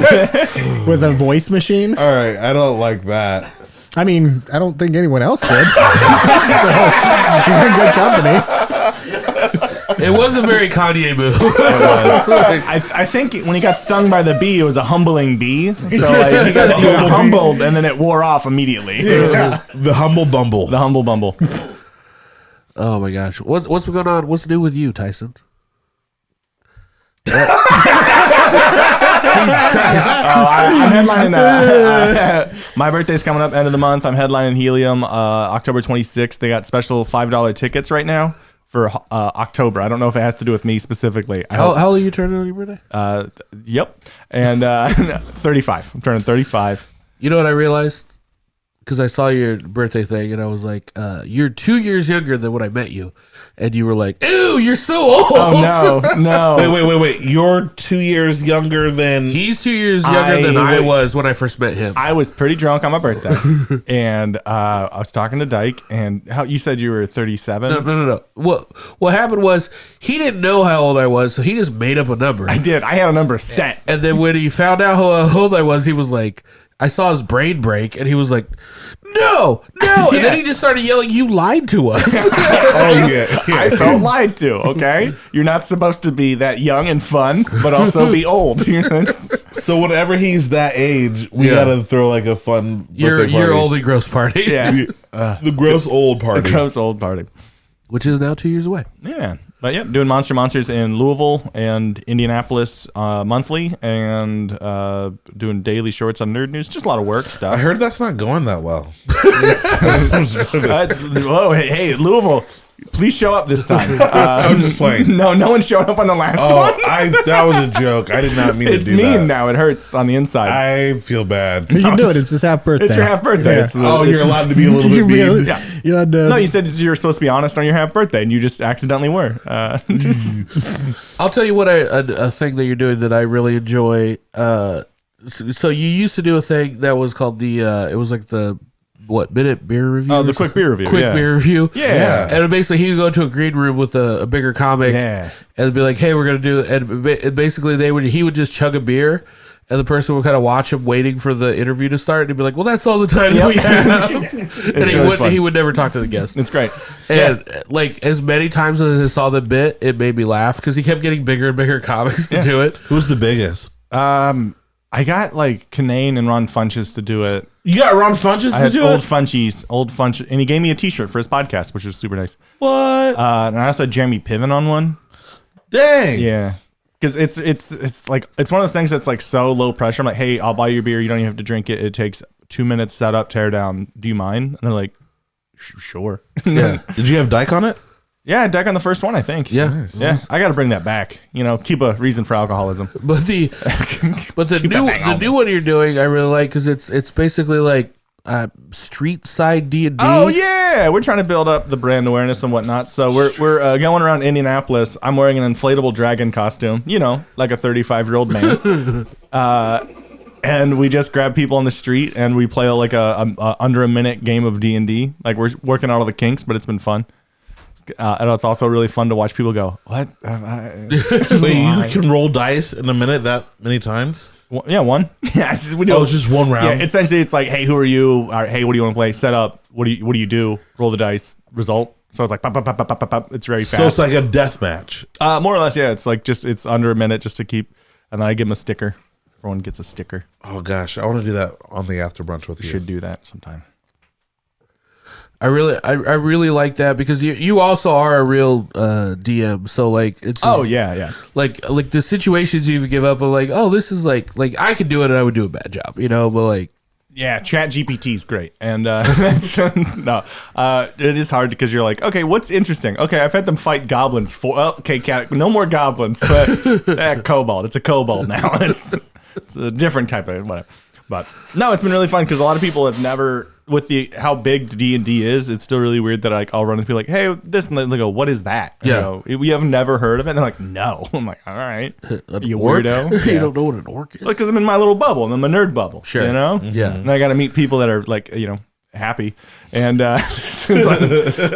with a voice machine. All right, I don't like that. I mean, I don't think anyone else did. So you're in good company. It was a very Kanye move. I think when he got stung by the bee, it was a humbling bee. So he got humbled, and then it wore off immediately. Yeah. The humble bumble. The humble bumble. Oh my gosh, what's going on? What's new with you, Tyson? Jesus Christ. I'm headlining. My birthday's coming up end of the month. I'm headlining Helium October 26th. They got special $5 tickets right now for October. I don't know if it has to do with me specifically. How old are you turning on your birthday? Yep. And 35. I'm turning 35. You know what I realized? Because I saw your birthday thing and I was like, you're 2 years younger than when I met you. And you were like, ew, you're so old. Oh, no. Wait. You're 2 years younger than... He's 2 years younger than I was when I first met him. I was pretty drunk on my birthday. And I was talking to Dyke, and you said you were 37? No. What happened was he didn't know how old I was, so he just made up a number. I did. I had a number set. And then when he found out how old I was, he was like... I saw his brain break, and he was like, no. Yeah. And then he just started yelling, you lied to us. I felt lied to, okay? You're not supposed to be that young and fun, but also be old. So whenever he's that age, we got to throw a fun birthday party. Your old and gross party. Yeah. The gross old party. The gross old party. Which is now 2 years away. Yeah. But yeah, doing Monsters in Louisville and Indianapolis monthly, and doing daily shorts on Nerd News. Just a lot of work stuff. I heard that's not going that well. Hey, Louisville. Please show up this time. I'm just playing. No one showed up on the last one. That was a joke. I did not mean to do that. It's mean now. It hurts on the inside. I feel bad. But you can do it. It's his half birthday. It's your half birthday. Yeah. You're allowed to be a little bit mean. Yeah. No, you said you were supposed to be honest on your half birthday, and you just accidentally were. I'll tell you what a thing that you're doing that I really enjoy. So you used to do a thing that was called it was like the... minute beer review? Oh, the quick beer review. Beer review. Yeah. And basically, he would go to a green room with a bigger comic and be like, hey, we're going to do it. And basically, he would just chug a beer, and the person would kind of watch him waiting for the interview to start. And he'd be like, well, that's all the time that we have. And he would never talk to the guest. It's great. And as many times as I saw the bit, it made me laugh because he kept getting bigger and bigger comics to do it. Who's the biggest? I got Kanane and Ron Funches to do it. You got Ron Funches to do it? Old Funches. And he gave me a t-shirt for his podcast, which was super nice. What? And I also had Jeremy Piven on one. Dang. Yeah. Because it's one of those things that's so low pressure. I'm like, hey, I'll buy you a beer. You don't even have to drink it. It takes 2 minutes setup, tear down. Do you mind? And they're like, sure. Yeah. Did you have Dyke on it? Yeah, Dyke on the first one, I think. Yeah. Nice. Yeah. I got to bring that back. Keep a reason for alcoholism. But the new one you're doing, I really like because it's basically like street side D&D. Oh yeah, we're trying to build up the brand awareness and whatnot. So we're going around Indianapolis. I'm wearing an inflatable dragon costume, like a 35-year-old man. And we just grab people on the street and we play like a under a minute game of D&D. Like we're working out all the kinks, but it's been fun. And it's also really fun to watch people go, what? Wait, you can roll dice in a minute that many times? Yeah, one. Yeah, it's just one round. Yeah, essentially it's like, hey, who are you? Or, hey, what do you want to play? Set up. What do you do? Roll the dice. Result. So it's like pop, pop, pop, pop, pop, pop. It's very fast. So it's like a death match. More or less, yeah. It's like it's under a minute just to keep, and then I give them a sticker. Everyone gets a sticker. Oh gosh, I want to do that on the after brunch with you. Should do that sometime. I really like that because you also are a real DM. So like it's yeah. Like the situations you give up of like, oh, this is like I could do it and I would do a bad job, but like. Yeah, Chat GPT is great, and it is hard because you're like, okay, what's interesting? Okay, I've had them fight goblins no more goblins. Kobold, it's a kobold now. It's a different type of whatever. But no, it's been really fun because a lot of people have never, with how big D&D is, it's still really weird that I'll run into people like, hey, this, and they go, what is that? We have never heard of it. And they're like, no. I'm like, all right, you weirdo. You don't know what an orc is? Because I'm in my little bubble. I'm in my nerd bubble. Sure. Yeah. And I got to meet people that are like, happy. And it's like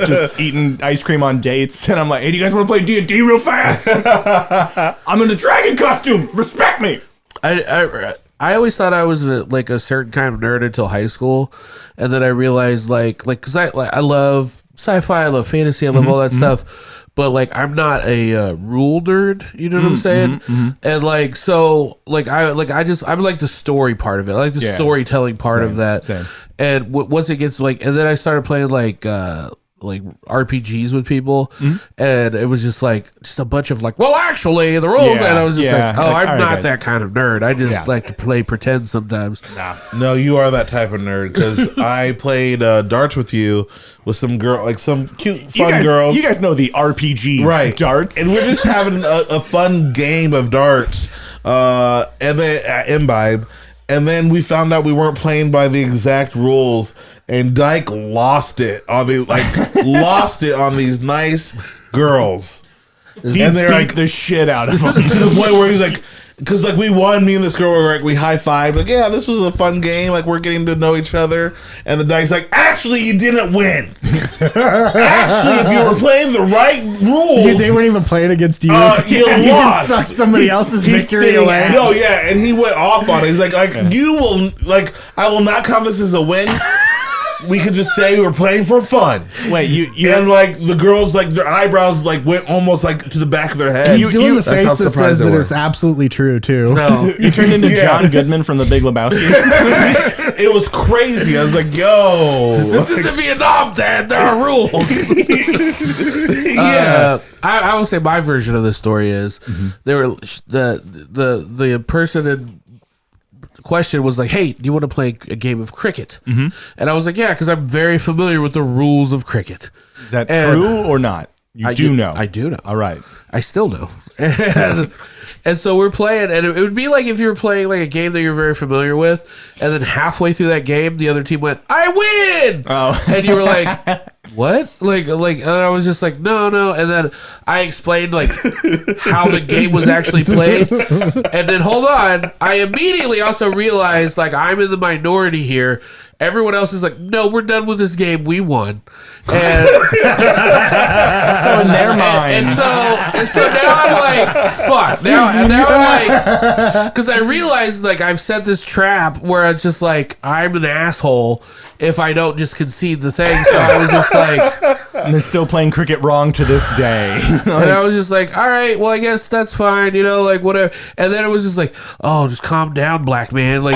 just eating ice cream on dates. And I'm like, hey, do you guys want to play D&D real fast? I'm in a dragon costume. Respect me. I always thought I was a certain kind of nerd until high school, and then I realized because I love sci-fi, I love fantasy, I love all that stuff, but I'm not a rule nerd. You know what I'm saying? And so I'm like the story part of it, I like the storytelling part of that. Same. And once it gets and then I started playing like RPGs with people, and it was just a bunch of well, actually the rules, and I was just I'm not that kind of nerd. I just like to play pretend sometimes. No, you are that type of nerd because I played darts with you with some some cute fun girls. You guys know the RPG darts, and we're just having a fun game of darts, and then at Imbibe. And then we found out we weren't playing by the exact rules, and Dyke lost it on these nice girls. He beat the shit out of them to the point where he's like, because we won, me and this girl were we high-fived, yeah, this was a fun game, we're getting to know each other, and the Dyke's like, actually, you didn't win. Actually, if you were playing the right rules, they weren't even playing against you. You lost. Just sucked somebody else's victory away. No, yeah, and he went off on it. He's like you will I will not count this as a win. We could just say we were playing for fun. Wait, you and the girls their eyebrows went almost to the back of their head. He's doing the face that says that it's absolutely true too. No, you turned into John Goodman from The Big Lebowski. It was crazy. I was like, yo, this isn't Vietnam, Dad. There are rules. Yeah. I will say my version of the story is there were the person in question was like, hey, do you want to play a game of cricket? And I was like, yeah, because I'm very familiar with the rules of cricket. Is that true or not? I do know. I do know. All right. I still know. And so we're playing, and it would be like if you were playing a game that you're very familiar with, and then halfway through that game, the other team went, I win! Oh. And you were like, what? And I was just like, no. And then I explained how the game was actually played. And then hold on, I immediately also realized I'm in the minority here. Everyone else is like, no, we're done with this game. We won. And so in their mind. And so now I'm like, fuck. Now I'm like, because I realized I've set this trap where it's just I'm an asshole if I don't just concede the thing. So I was just and they're still playing cricket wrong to this day. And I was just like, all right, well, I guess that's fine, whatever. And then it was just oh, just calm down, black man. You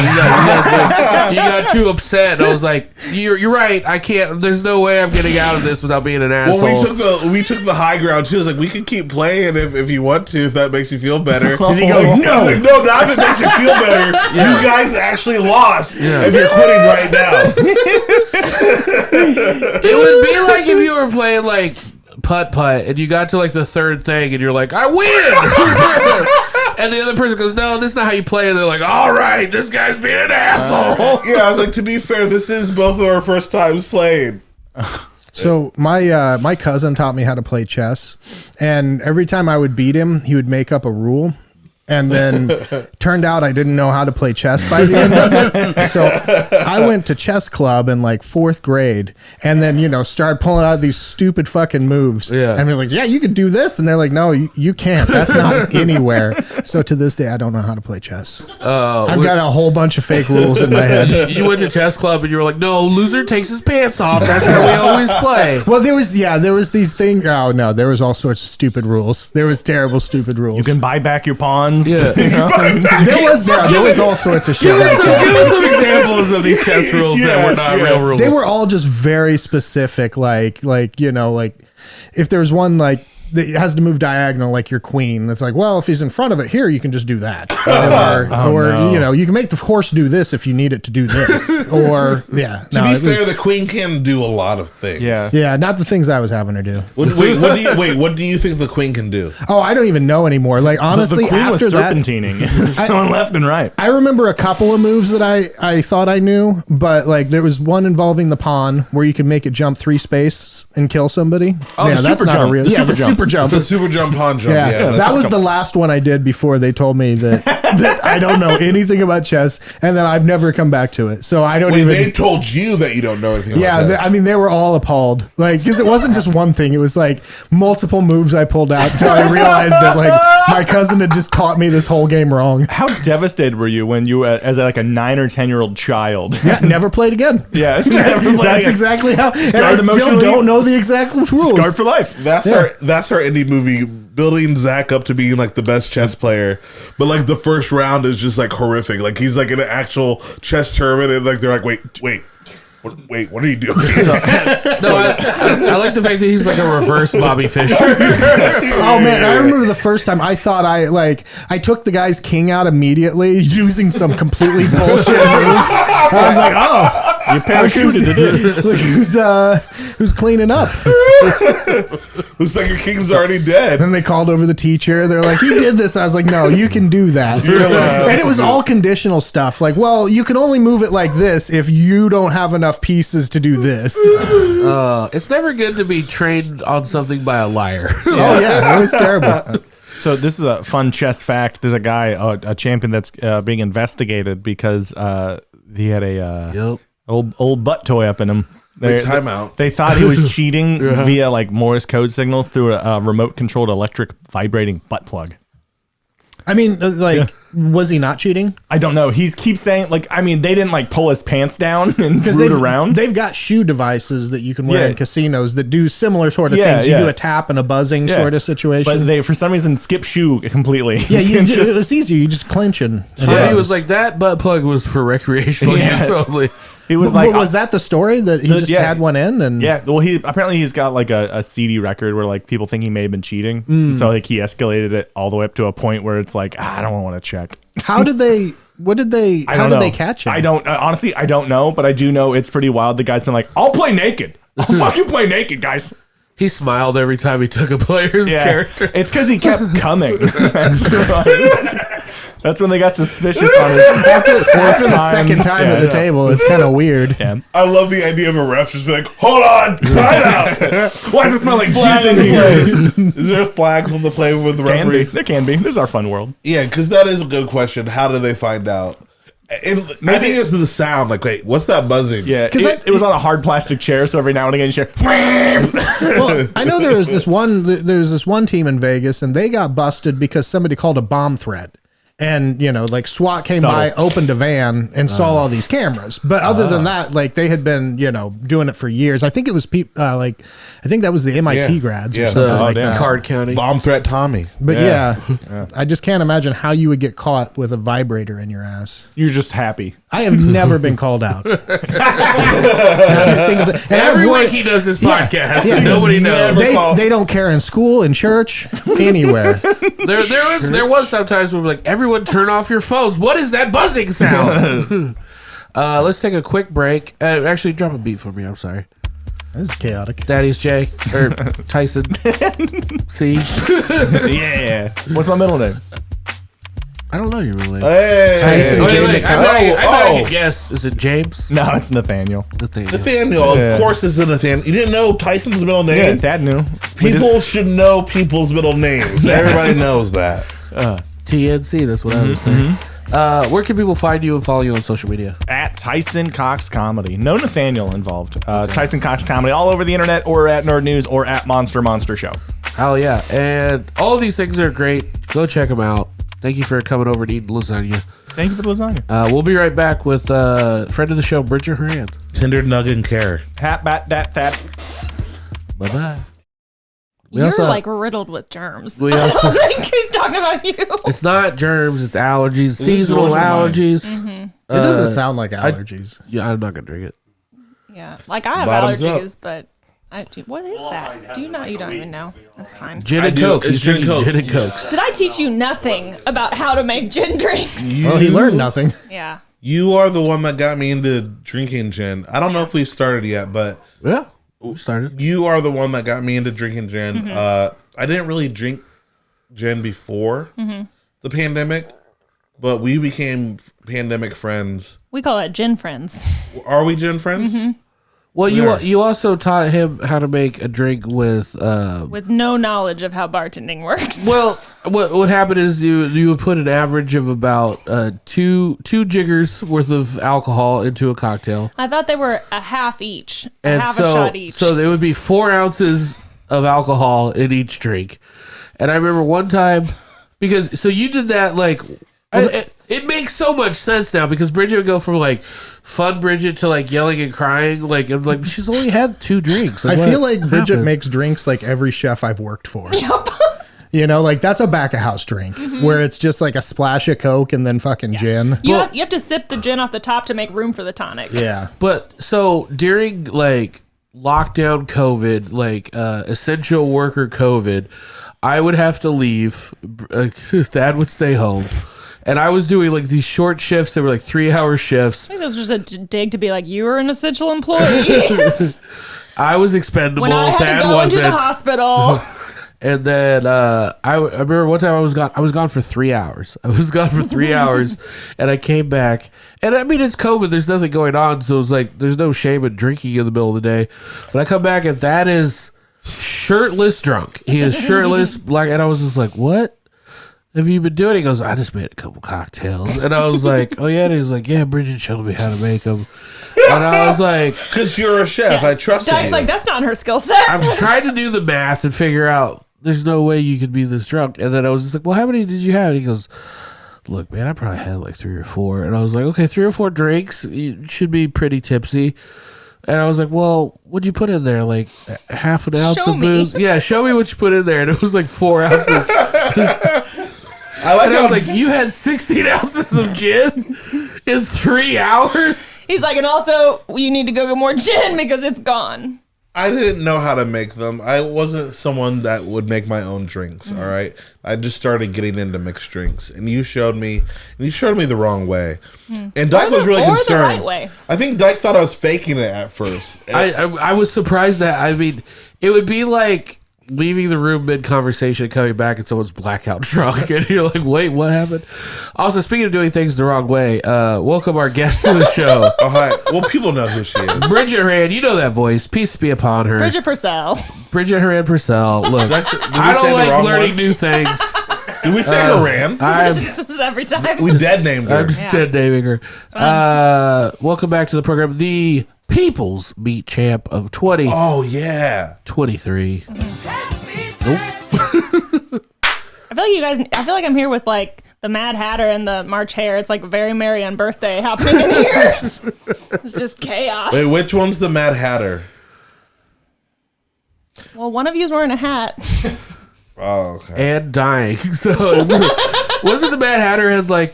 got too upset. And I was like, you're right. I can't. There's no way I'm getting out of this without being an asshole. Well, we took the high ground too. It was we could keep playing if you want to, if that makes you feel better. Did he go, no, not if it makes you feel better. Yeah. You guys actually lost. Yeah. If you're quitting right now. It would be like if you were playing putt, and you got to like the third thing, and you're like, I win. And the other person goes, no, this is not how you play. And they're like, all right, this guy's being an asshole. Yeah, I was like, to be fair, this is both of our first times playing. So my cousin taught me how to play chess, and every time I would beat him, he would make up a rule. And then turned out I didn't know how to play chess by the end of it. So I went to chess club in like 4th grade and then, started pulling out these stupid fucking moves. Yeah. And we're like, yeah, you could do this. And they're like, no, you can't. That's not anywhere. So to this day, I don't know how to play chess. I've got a whole bunch of fake rules in my head. You went to chess club and you were like, no, loser takes his pants off. That's how we always play. Well, there was these things. Oh, no, there was all sorts of stupid rules. There was terrible, stupid rules. You can buy back your pawns. Yeah. There was all sorts of shit. Give us some examples of these chess rules that were not real rules. They were all just very specific, like if there's one like that has to move diagonal, like your queen. It's like, well, if he's in front of it here, you can just do that, or you can make the horse do this if you need it to do this, or To be fair, the queen can do a lot of things. Yeah, not the things I was having her do. What do you think the queen can do? Oh, I don't even know anymore. Like honestly, the queen after was serpentining, going left and right. I remember a couple of moves that I thought I knew, but like there was one involving the pawn where you can make it jump 3 spaces and kill somebody. Oh, yeah, that's not a real. The super jump. The super jump, pawn jump. Yeah, that was the last one I did before they told me that I don't know anything about chess, and then I've never come back to it. So I don't even. They told you that you don't know anything about chess. They were all appalled, like because it wasn't just one thing; it was like multiple moves I pulled out until I realized that like my cousin had just taught me this whole game wrong. How devastated were you when you, as like a 9 or 10-year-old child? Yeah, never played again. Yeah, never played that's again. exactly how. And I still don't know the exact rules. Scarred for life. That's our indie movie, building Zach up to being like the best chess player, but like the first round is just like horrific. Like he's like in an actual chess tournament, and like they're like, wait, what are you doing? I like the fact that he's like a reverse Bobby Fischer. Oh man, I remember the first time I thought I took the guy's king out immediately using some completely bullshit move. I was like, oh, you parachuted it in. Look who's cleaning up. Looks like your king's already dead. Then they called over the teacher. They're like, he did this. I was like, no, you can do that. And it was all conditional stuff. Like, well, you can only move it like this if you don't have enough pieces to do this. It's never good to be trained on something by a liar. Oh yeah, it was terrible. So this is a fun chess fact. There's a guy, a champion that's being investigated because he had a old butt toy up in him. Timeout. They thought he was cheating via like Morse code signals through a remote controlled electric vibrating butt plug. I mean, was he not cheating? I don't know. He keeps saying, like, I mean, they didn't like pull his pants down and root around. They've got shoe devices that you can wear in casinos that do similar sort of things. You do a tap and a buzzing sort of situation. But they, for some reason, skip shoe completely. Yeah, it's easy. You just clench and he was like, that butt plug was for recreational use only. He was like, was that the story that he just had one in? And well, he's got like a CD record where like people think he may have been cheating, so like he escalated it all the way up to a point where it's like, I don't want to check. How did they? How did they catch him? I don't honestly, I don't know, but I do know it's pretty wild. The guy's been like, I'll play naked. I'll fucking play naked, guys. He smiled every time he took a player's character. It's because he kept coming. That's when they got suspicious on his after the second time at the table. It's kind of weird. Yeah. I love the idea of a ref just being like, hold on, time out. Why does it smell like jizz in here? Is there flags on the play with the referee? There can be. This is our fun world. Yeah, because that is a good question. How do they find out? And I think it's the sound. Like, wait, what's that buzzing? Yeah, because it was on a hard plastic chair, so every now and again you hear. Well, I know there's this one team in Vegas, and they got busted because somebody called a bomb threat. And, like SWAT came by, opened a van, and saw all these cameras. But other than that, like they had been, doing it for years. I think it was I think that was the MIT grads or something like that. Card counting. Bomb threat Tommy. But I just can't imagine how you would get caught with a vibrator in your ass. You're just happy. I have never been called out. Not a single day. And every week he does this podcast, and nobody knows. They don't care in school, in church, anywhere. There was sometimes where we're like, everyone turn off your phones. What is that buzzing sound? Let's take a quick break. Actually, drop a beat for me. I'm sorry. This is chaotic. Thaddaeus J or Tyson C. Yeah. What's my middle name? I don't know your real name. Hey. Tyson Wait, I bet I Oh. can guess. Is it James? No, it's Nathaniel. Nathaniel, Yeah. of course, is a Nathaniel. You didn't know Tyson's middle Yeah, name? Thad knew. People should know people's middle names. Everybody knows that. TNC. That's what I was saying. Where can people find you and follow you on social media? At Tyson Cox Comedy. No Nathaniel involved. Tyson Cox Comedy all over the internet, or at Nerd News, or at Monster Show. Hell yeah. And all of these things are great. Go check them out. Thank you for coming over and eating lasagna. Thank you for the lasagna. We'll be right back with friend of the show, Bridget Percell. Tender nugget and care. Hat, bat, dat, fat. Bye-bye. You're like riddled with germs. We also- I don't think he's talking about you. It's not germs, it's allergies, seasonal allergies. It doesn't sound like allergies. Yeah, I'm not going to drink it. Yeah, like I have Bottoms allergies, but what is that? Do you not? You don't even know. That's fine. Gin and do. Coke. It's He's gin and drinking Coke. gin and Cokes. Did I teach you nothing about how to make gin drinks? Well, he learned nothing. Yeah. You are the one that got me into drinking gin. I don't know if we've started yet, but Yeah, we started. you are the one that got me into drinking gin. Mm-hmm. I didn't really drink gin before the pandemic, but we became pandemic friends. We call it gin friends. Are we gin friends? Well, Yeah. you also taught him how to make a drink with. With no knowledge of how bartending works. Well, what happened is you would put an average of about two jiggers worth of alcohol into a cocktail, I thought they were a half each, and half a shot each. so there would be 4 ounces of alcohol in each drink. And I remember one time because you did that like. It makes so much sense now because Bridget would go from like fun Bridget to like yelling and crying. Like I'm like she's only had 2 drinks. I feel like Bridget happened? makes drinks like every chef I've worked for. You know, like that's a back of house drink where it's just like a splash of Coke and then fucking gin. You have to sip the gin off the top to make room for the tonic. Yeah. But so during like lockdown COVID, like essential worker COVID, I would have to leave. Thad would stay home. And I was doing like these short shifts. They were like 3-hour shifts. I think this was just a dig to be like, you were an essential employee. I was expendable. When I had Thad to go wasn't. into the hospital. And then I remember one time I was gone for 3 hours. I was gone for 3 hours, and I came back. And I mean, it's COVID. There's nothing going on, so it's like there's no shame in drinking in the middle of the day. But I come back, and that is shirtless drunk. He is shirtless, black, and I was just like, "What have you been doing?" He goes, "I just made a couple cocktails." And I was like, "Oh yeah." And he's like, "Yeah, Bridget showed me how to make them." And I was like, Because you're a chef. I trust you. Dyke's like, that's not her skill set. I'm trying to do the math and figure out there's no way you could be this drunk. And then I was just like, well, how many did you have? And he goes, look, man, I probably had like 3 or 4. And I was like, okay, 3 or 4 drinks. You should be pretty tipsy. And I was like, well, what'd you put in there? Like half an ounce Show of me. booze? Yeah, show me what you put in there. And it was like 4 ounces. I like And I how was like, you had 16 ounces of gin in 3 hours? He's like, and also, you need to go get more gin because it's gone. I didn't know how to make them. I wasn't someone that would make my own drinks. All right, I just started getting into mixed drinks, and you showed me the wrong way. And Dyke was really or the concerned. right way. I think Dyke thought I was faking it at first. I was surprised that, I mean, it would be like leaving the room mid-conversation and coming back and someone's blackout drunk and you're like, wait, what happened? Also, speaking of doing things the wrong way, welcome our guest to the show. Oh, hi. Well, people know who she is. Bridget Horan, you know that voice. Peace be upon her. Bridget Percell. Bridget Horan Percell. Look, Did we I say don't the like wrong learning one? new things. Did we say Moran? This is every time. We dead named her. I'm just dead naming her. Welcome back to the program. The People's Meat Champ of 2023. Oh, yeah. I feel like I'm here with like the Mad Hatter and the March Hare. It's like very merry on birthday happening in here. It's just chaos. Wait, which one's the Mad Hatter? Well, one of you's wearing a hat. Oh, okay. And dying. So, wasn't the Mad Hatter had like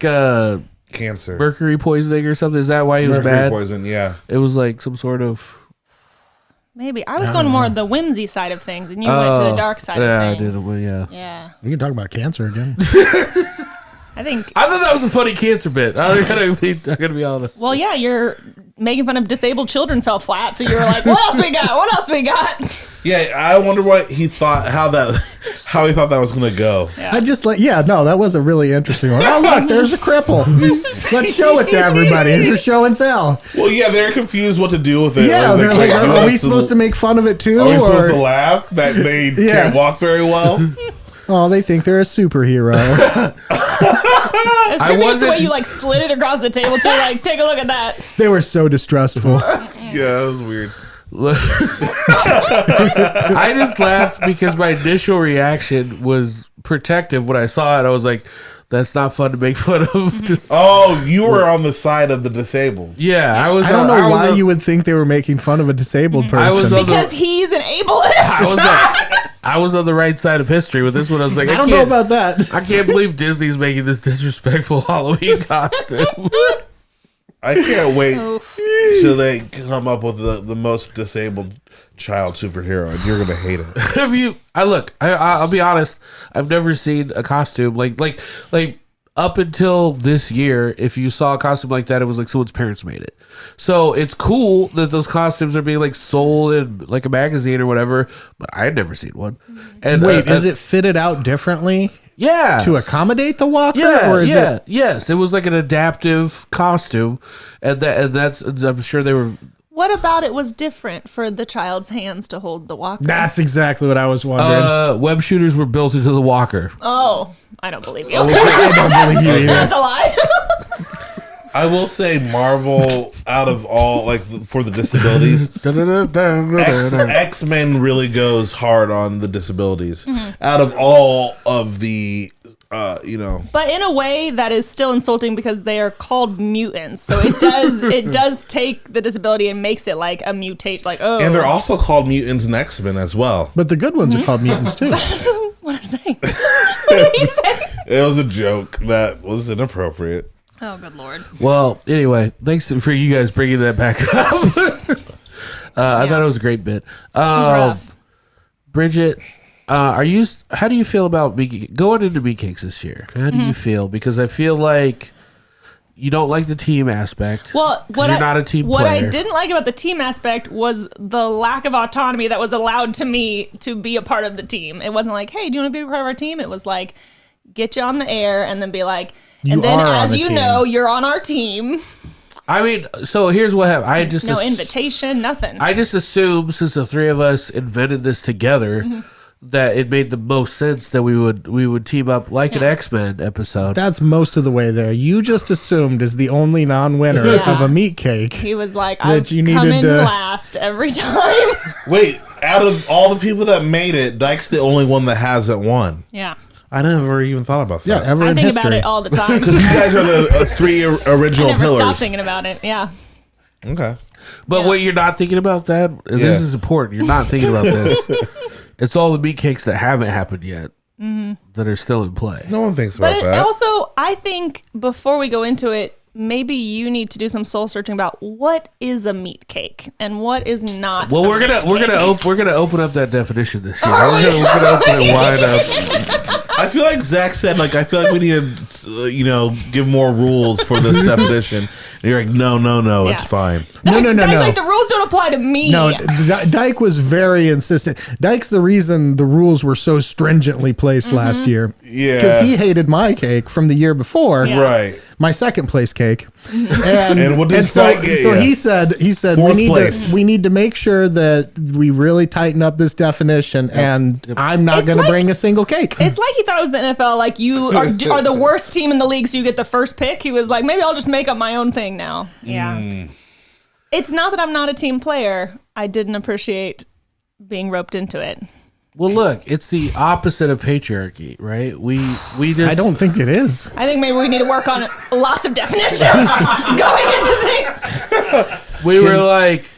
Cancer. mercury poisoning or something? Is that why he was Mercury mad? poison, yeah. It was like some sort of. Maybe. I was going more the whimsy side of things, and you went to the dark side Yeah, I of things. did. Well, yeah. Yeah. We can talk about cancer again. I think. I thought that was a funny cancer bit. I'm gonna be honest. Well, yeah, you're making fun of disabled children fell flat. So you were like, what else we got? What else we got? Yeah, I wonder what he thought, how he thought that was going to go. Yeah. I just that was a really interesting one. Oh, look, there's a cripple. Let's show it to everybody. It's a show and tell. Well, yeah, they're confused what to do with it. Yeah, they're like, are we supposed to make fun of it too? Are we supposed to laugh that they Yeah. can't walk very well? Oh, they think they're a superhero. It's creepy just the way you like slid it across the table too. Like, take a look at that. They were so distrustful. Yeah, that was weird. I just laughed because my initial reaction was protective when I saw it. I was like, that's not fun to make fun of. Oh, you were on the side of the disabled. Yeah, I was. I don't know why you would think they were making fun of a disabled person. Because he's an ableist. I was on the right side of history with this one. I was like, I don't know about that. I can't believe Disney's making this disrespectful Halloween costume. I can't wait till they come up with the most disabled child superhero, and you're gonna hate it. I'll be honest. I've never seen a costume like up until this year. If you saw a costume like that, it was like someone's parents made it. So it's cool that those costumes are being like sold in like a magazine or whatever. But I had never seen one. And wait, is it fitted out differently? Yeah, to accommodate the walker, or is it? Yes, it was like an adaptive costume, and that's. I'm sure they were. What about it was different for the child's hands to hold the walker? That's exactly what I was wondering. Web shooters were built into the walker. Oh, I don't believe you. I don't believe you either. That's a lie. I will say Marvel, out of all, like, for the disabilities, X-Men really goes hard on the disabilities. Out of all of the, But in a way that is still insulting because they are called mutants. So it does take the disability and makes it like a mutation. Like, oh. And they're also called mutants in X-Men as well. But the good ones are called mutants too. What I'm saying. What are you saying? It was a joke that was inappropriate. Oh, good Lord. Well, anyway, thanks for you guys bringing that back up. I thought it was a great bit. It was rough. Bridget, how do you feel about going into meat cakes this year? How do you feel? Because I feel like you don't like the team aspect. Well, you're not a team player. What I didn't like about the team aspect was the lack of autonomy that was allowed to me to be a part of the team. It wasn't like, hey, do you want to be a part of our team? It was like, get you on the air and then be like, and then as you know, you're on our team. I mean, so here's what happened. I just no invitation, nothing. I just assumed since the three of us invented this together that it made the most sense that we would team up like an X-Men episode. That's most of the way there. You just assumed as the only non-winner of a meat cake. He was like, I'm coming last every time. Wait, out of all the people that made it, Dyke's the only one that hasn't won. Yeah. I never even thought about that. Yeah, ever in history. I think about it all the time. Because you guys are the three original I never pillars. stop thinking about it. Yeah. Okay. But what you're not thinking about that? This is important. You're not thinking about this. It's all the meat cakes that haven't happened yet that are still in play. No one thinks about that. But also, I think before we go into it, maybe you need to do some soul searching about what is a meat cake and what is not. Well, we're gonna open up that definition this year. We're gonna open it wide up. I feel like Zach said, I feel like we need to, give more rules for this definition. And you're like, no, it's fine. No. Like, the rules don't apply to me. No, Dyke was very insistent. Dyke's the reason the rules were so stringently placed last year. Yeah. Because he hated my cake from the year before. Yeah. Right. My second place cake. And what did Dyke get? So he said we need to make sure that we really tighten up this definition, and I'm not going to bring a single cake. It's like he thought it was the NFL. Like, you are the worst team in the league, so you get the first pick. He was like, maybe I'll just make up my own thing now. Yeah. It's not that I'm not a team player. I didn't appreciate being roped into it. Well, look, it's the opposite of patriarchy, right? We just. I don't think it is. I think maybe we need to work on lots of definitions going into things. We were like,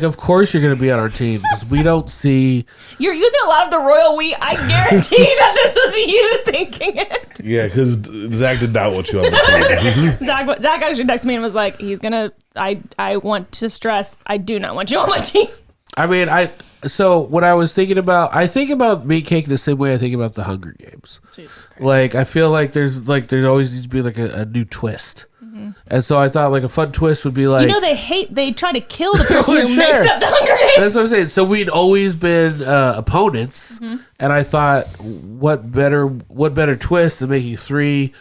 of course you're going to be on our team because we don't see. You're using a lot of the royal we. I guarantee that this was you thinking it. Yeah, because Zach did not want you on the team. Zach actually texted me and was like, I want to stress, I do not want you on my team. I mean, so what I was thinking about, I think about meat cake the same way I think about the Hunger Games. Jesus Christ. Like, I feel like there's always needs to be like a new twist. And so I thought like a fun twist would be like, they try to kill the person who makes up the Hunger Games. That's what I'm saying. So we'd always been opponents, and I thought, what better twist than making 3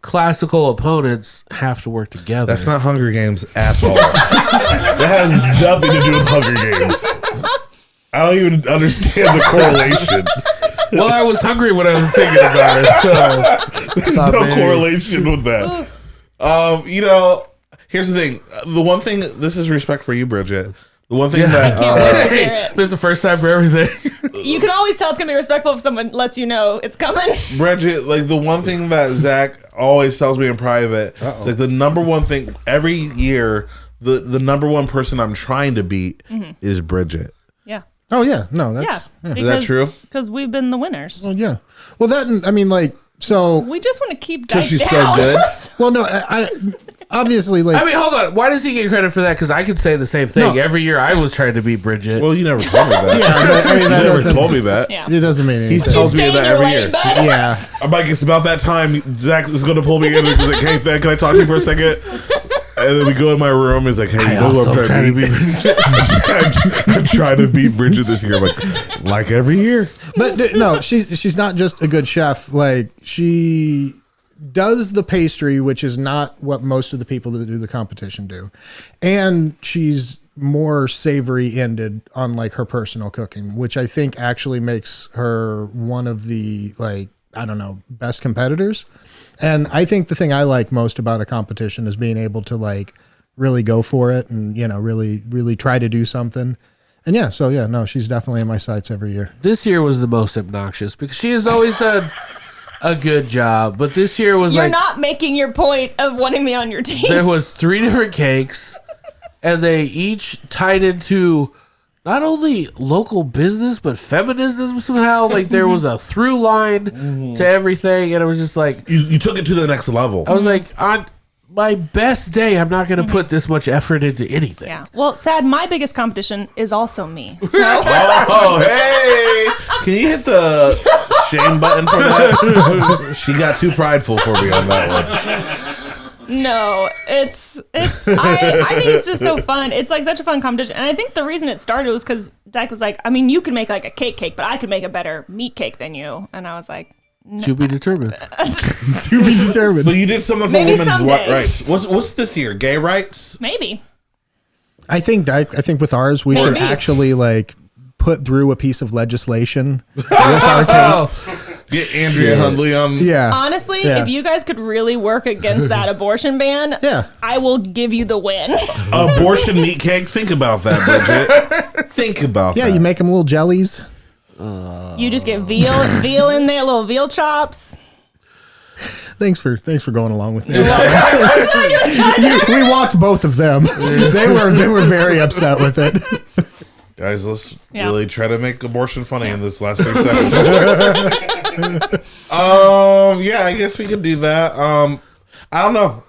classical opponents have to work together? That's not Hunger Games at all. That has nothing to do with Hunger Games. I don't even understand the correlation. Well, I was hungry when I was thinking about it, so there's no correlation with that. Here's the thing. The one thing, this is respect for you, Bridget. The one thing that this is the first time for everything. You can always tell it's gonna be respectful if someone lets you know it's coming. Bridget, like the one thing that Zach always tells me in private, is like the number one thing every year, the number one person I'm trying to beat is Bridget. Yeah. Oh yeah, no, that's Is that true? Because we've been the winners. Well, yeah. Well, that I mean, like, so we just want to keep Dyke she's down. so good. Well, no, I obviously like. I mean, hold on. Why does he get credit for that? Because I could say the same thing. Every year I was trying to beat Bridget. Well, you never told me that. Yeah, but, I mean, you that never doesn't- told me that. Yeah. It doesn't mean anything. He tells me that every year. Yeah. I'm like, it's about that time. Zach is going to pull me in and be like, hey, Thad, can I talk to you for a second? And then we go in my room. He's like, hey, you know what I'm trying to beat Bridget? I'm trying to beat Bridget this year. I'm like every year. But no, she's not just a good chef. Like, she does the pastry, which is not what most of the people that do the competition do. And she's more savory ended on like her personal cooking, which I think actually makes her one of the, like, I don't know, best competitors. And I think the thing I like most about a competition is being able to like really go for it and, you know, really, really try to do something. And yeah, so yeah, no, she's definitely in my sights every year. This year was the most obnoxious because she has always done a good job, but this year was You're not making your point of wanting me on your team. There was 3 different cakes, and they each tied into not only local business but feminism somehow. Like there was a through line to everything, and it was just like you took it to the next level. I was like, on my best day, I'm not going to put this much effort into anything. Yeah. Well, Thad, my biggest competition is also me. So. Oh, hey! Can you hit the shame button for that? She got too prideful for me on that one. No, it's I think it's just so fun. It's like such a fun competition. And I think the reason it started was because Dyke was like, I mean, you could make like a cake, but I could make a better meat cake than you. And I was like, no. To be determined. To be determined. But you did something for Maybe women's someday. rights. What's this year? Gay rights? Maybe. I think with ours, we should Maybe. actually like put through a piece of legislation with our cake. Get Andrea Hundley on. Yeah. Honestly, if you guys could really work against that abortion ban, I will give you the win. Abortion meat cake. Think about that, Bridget. Think about that. Yeah, you make them little jellies. You just get veal in there, little veal chops. Thanks for going along with me. We walked both of them. They were very upset with it. Guys, let's really try to make abortion funny in this last 3 seconds. I guess we could do that. I don't know.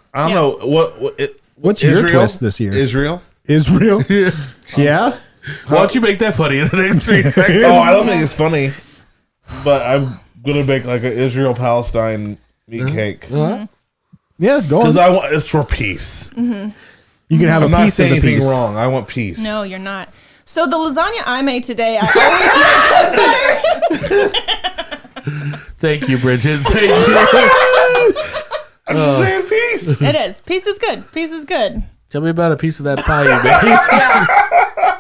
What's your twist this year? Israel? Yeah. Why don't you make that funny in the next 3 seconds? Oh, I don't think it's funny. But I'm gonna make like an Israel-Palestine meat cake. Yeah, go on. Because I want it's for peace. You can have I'm a not piece of saying the anything piece. wrong. I want peace. No, you're not. So the lasagna I made today, I always make it better. Thank you, Bridget. Thank you. I'm just saying peace. It is. Peace is good. Peace is good. Tell me about a piece of that pie you made.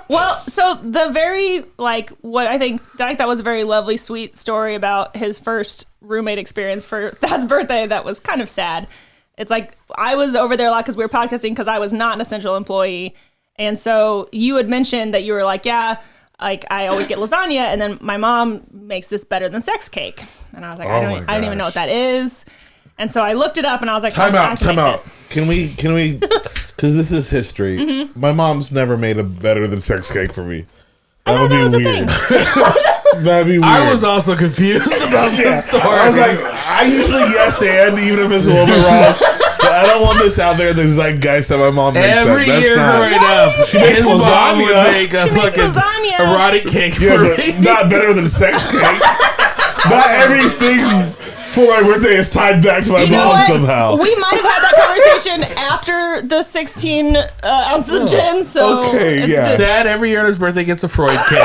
Well, so the very, like, what I think Dyke, that was a very lovely, sweet story about his first roommate experience for Thad's birthday that was kind of sad. It's like, I was over there a lot because we were podcasting because I was not an essential employee. And so you had mentioned that you were like, yeah, like I always get lasagna, and then my mom makes this better than sex cake. And I was like, I don't even know what that is. And so I looked it up and I was like, Time out. this. Can we, because this is history. My mom's never made a better than sex cake for me. That would be weird. That'd be weird. I was also confused about this story. I was like, I usually yes and, even if it's a little bit wrong. But I don't want this out there. There's like guys that my mom makes every that. year growing up. His mom would make a She makes fucking lasagna. erotic cake Yeah, for but me. not better than sex cake. Not everything for my birthday is tied back to my You know mom what? somehow. We might have had that that conversation after the 16 ounces of gin. So Okay, yeah. Dad every year on his birthday gets a Freud cake.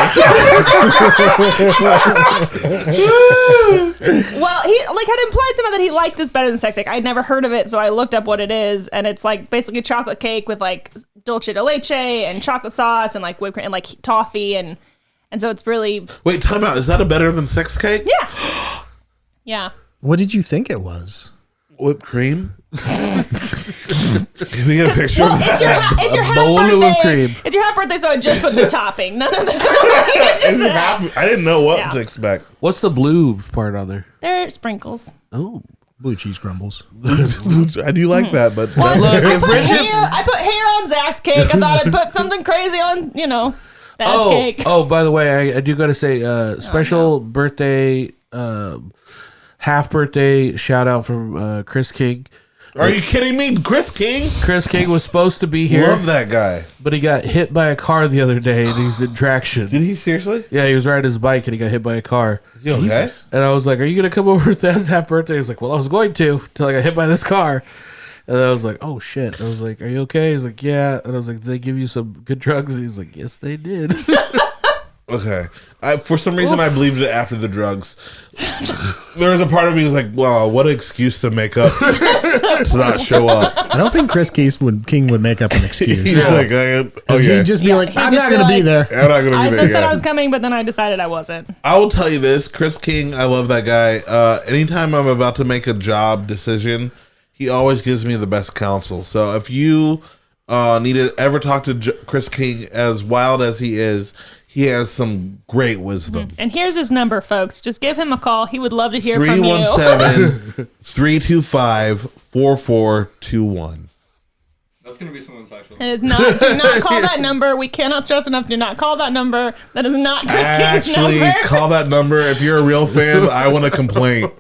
Well, he had implied somehow that he liked this better than sex cake. I'd never heard of it, so I looked up what it is, and it's like basically chocolate cake with like dulce de leche and chocolate sauce and like whipped cream and like toffee and so it's really. Wait, time out. Is that a better than sex cake? Yeah. Yeah. What did you think it was? Whipped cream? Can we get a picture Well, of that? it's your half bowl of whipped birthday. cream. It's your half birthday, so I just put the topping. None of the. Is it half? I didn't know what Yeah. to expect. What's the blue part on there? They're sprinkles. Oh. Blue cheese crumbles. I do like that, but Look, if Bridget, I put hair on Zach's cake. I thought I'd put something crazy on, Dad's cake. Oh, by the way, I do got to say, special birthday, half birthday shout out from Chris King. are you kidding me? Chris King? Chris King was supposed to be here, Love that guy. but he got hit by a car the other day and he's in traction. Did he seriously? Yeah, he was riding his bike and he got hit by a car. Is he okay? And I was like, "Are you gonna come over to Thad's half birthday?" He was like, "Well, I was going to till I got hit by this car." And I was like, "Oh shit!" I was like, "Are you okay?" He's like, "Yeah." And I was like, "Did they give you some good drugs?" And he's like, "Yes, they did." Okay. For some reason, I believed it after the drugs. There was a part of me who was like, "Wow, what an excuse to make up to not show up." I don't think Chris King would make up an excuse. He's like, He'd "Okay, just be like, he'd I'm just not be going to be like- there. I'm not gonna I be there." said I Yeah. was coming, but then I decided I wasn't. I will tell you this, Chris King, I love that guy. Anytime I'm about to make a job decision, he always gives me the best counsel. So if you need to ever talk to Chris King, as wild as he is, he has some great wisdom. And here's his number, folks. Just give him a call. He would love to hear from you. 317-325-4421. That's gonna be someone's actual. It is not. Do not call that number. We cannot stress enough. Do not call that number. That is not Chris King's Actually, number. call that number. If you're a real fan, I want a complaint.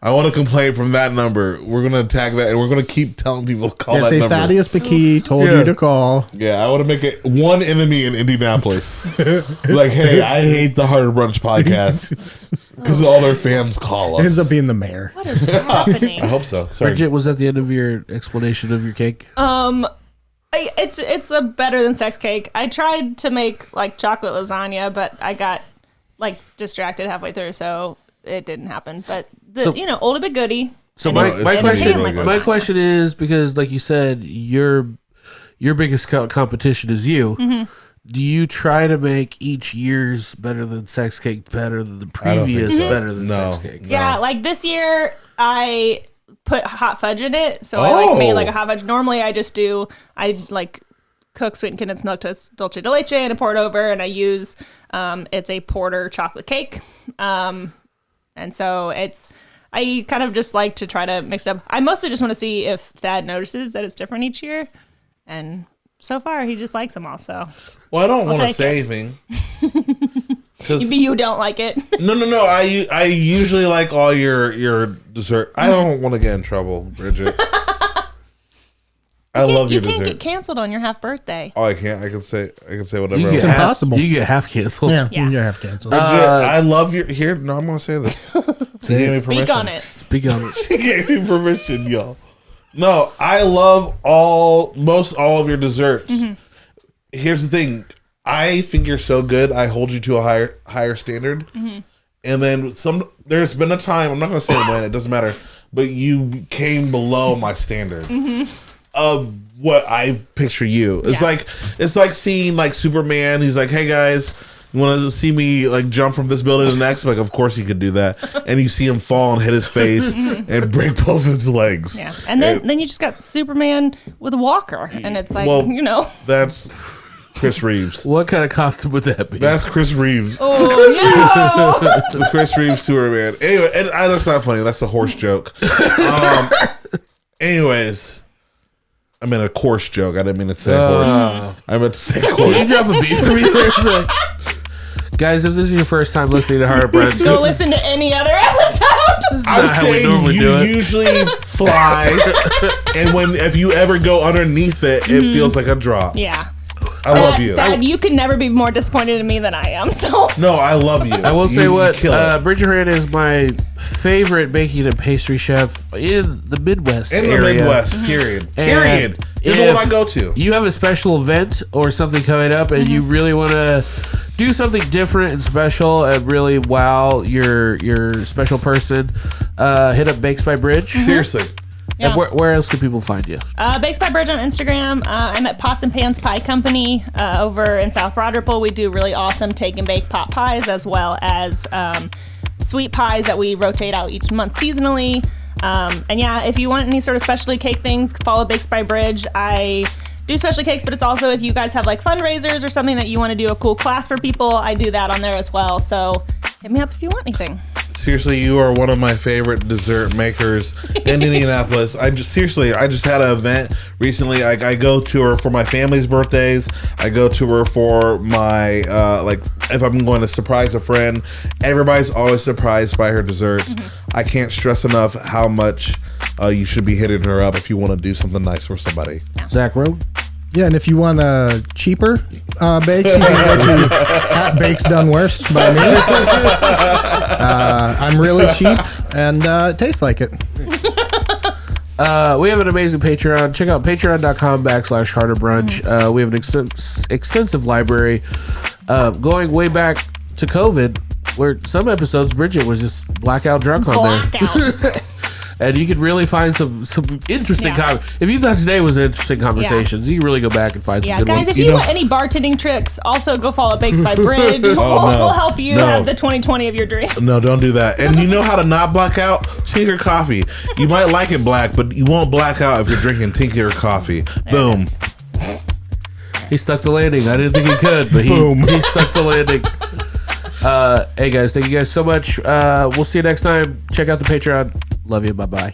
I want a complaint from that number. We're going to tag that, and we're going to keep telling people to call Yeah, that say number. Thaddaeus Mckee told Yeah. you to call. Yeah, I want to make it one enemy in Indianapolis. Like, hey, I hate the Harder Brunch podcast because all their fans call us. Ends up being the mayor. What is happening? I hope so. Sorry. Bridget, was that the end of your explanation of your cake? It's a better than sex cake. I tried to make like chocolate lasagna, but I got like distracted halfway through, so it didn't happen. But old but goodie. So And my it's- my and it's question like my lasagna. question is, because like you said, your biggest competition is you. Mm-hmm. Do you try to make each year's better than sex cake better than the I don't think previous so. better than No. sex cake? Yeah, like this year I put hot fudge in it, so I like made like a hot fudge. Normally I like cook sweetened condensed milk to dulce de leche and I pour it over, and I use it's a porter chocolate cake, and so I kind of just like to try to mix it up. I mostly just want to see if Thad notices that it's different each year, and so far he just likes them all. So Well, I don't want to take say it. anything. 'Cause- maybe you don't like it. No. I usually like all your dessert. I don't want to get in trouble, Bridget. I love your You can't desserts. get canceled on your half birthday. Oh, I can't. I can say whatever. You I get want. impossible. You get half canceled. Yeah, Yeah. you have canceled. Bridget, I love your here. No, I'm gonna say this. She gave me Speak on permission. it. Speak on it. She gave me permission, y'all. No, I love most all of your desserts. Mm-hmm. Here's the thing. I think you're so good. I hold you to a higher standard. Mm-hmm. And then there's been a time, I'm not going to say when, it doesn't matter, but you came below my standard of what I picture you. It's Yeah. like seeing like Superman. He's like, "Hey guys, you want to see me like jump from this building to the next?" Like, of course he could do that. And you see him fall and hit his face and break both his legs. Yeah, and then you just got Superman with a walker, and it's like Well, that's Chris Reeves. What kind of costume would that be? That's Chris Reeves. Oh no! Chris Reeves Superman. Anyway, and that's not funny. That's a horse joke. Anyways, I meant a coarse joke. I didn't mean to say horse. I meant to say Can you coarse. drop a beat for me there? It's like, guys, if this is your first time listening to Harder Brunch, Go listen to any other episode. this is I'm not how we saying normally you do it. usually fly, and if you ever go underneath it, it feels like a drop. Yeah, I love you. Dad, you could never be more disappointed in me than I am. So No, I love you. I will say You kill it. Bridget Percell is my favorite baking and pastry chef in the Midwest In the area. Midwest, period. And Period. You're the if one I go to. You have a special event or something coming up, and you really want to do something different and special and really wow your special person, hit up Bakes by Bridge. Seriously. And where else can people find you? Bakes by Bridge on Instagram. I'm at Pots and Pans Pie Company over in South Broad Ripple. We do really awesome take and bake pot pies as well as sweet pies that we rotate out each month seasonally. And yeah, if you want any sort of specialty cake things, follow Bakes by Bridge. I do specialty cakes, but it's also if you guys have like fundraisers or something that you want to do a cool class for people, I do that on there as well. So hit me up if you want anything. Seriously, you are one of my favorite dessert makers in Indianapolis. I just had an event recently. I go to her for my family's birthdays. I go to her for my if I'm going to surprise a friend. Everybody's always surprised by her desserts. I can't stress enough how much you should be hitting her up if you want to do something nice for somebody. Zach Rowe? Yeah, and if you want cheaper bakes, you can go to at Bakes Done Worse by me. I'm really cheap and it tastes like it. We have an amazing Patreon. Check out patreon.com/Harder Brunch. We have an extensive library going way back to COVID, where some episodes Bridget was just blackout drunk on there. And you can really find some interesting if you thought today was interesting conversations, you can really go back and find some good guys, ones. if you want any bartending tricks, also go follow Bakes by Bridge. We'll help you have the 2020 of your dreams. No, don't do that. And you know how to not black out? Tinker coffee. You might like it black, but you won't black out if you're drinking Tinker coffee. Boom. He stuck the landing. I didn't think he could, but he stuck the landing. Hey guys, thank you guys so much. We'll see you next time. Check out the Patreon. Love you. Bye-bye.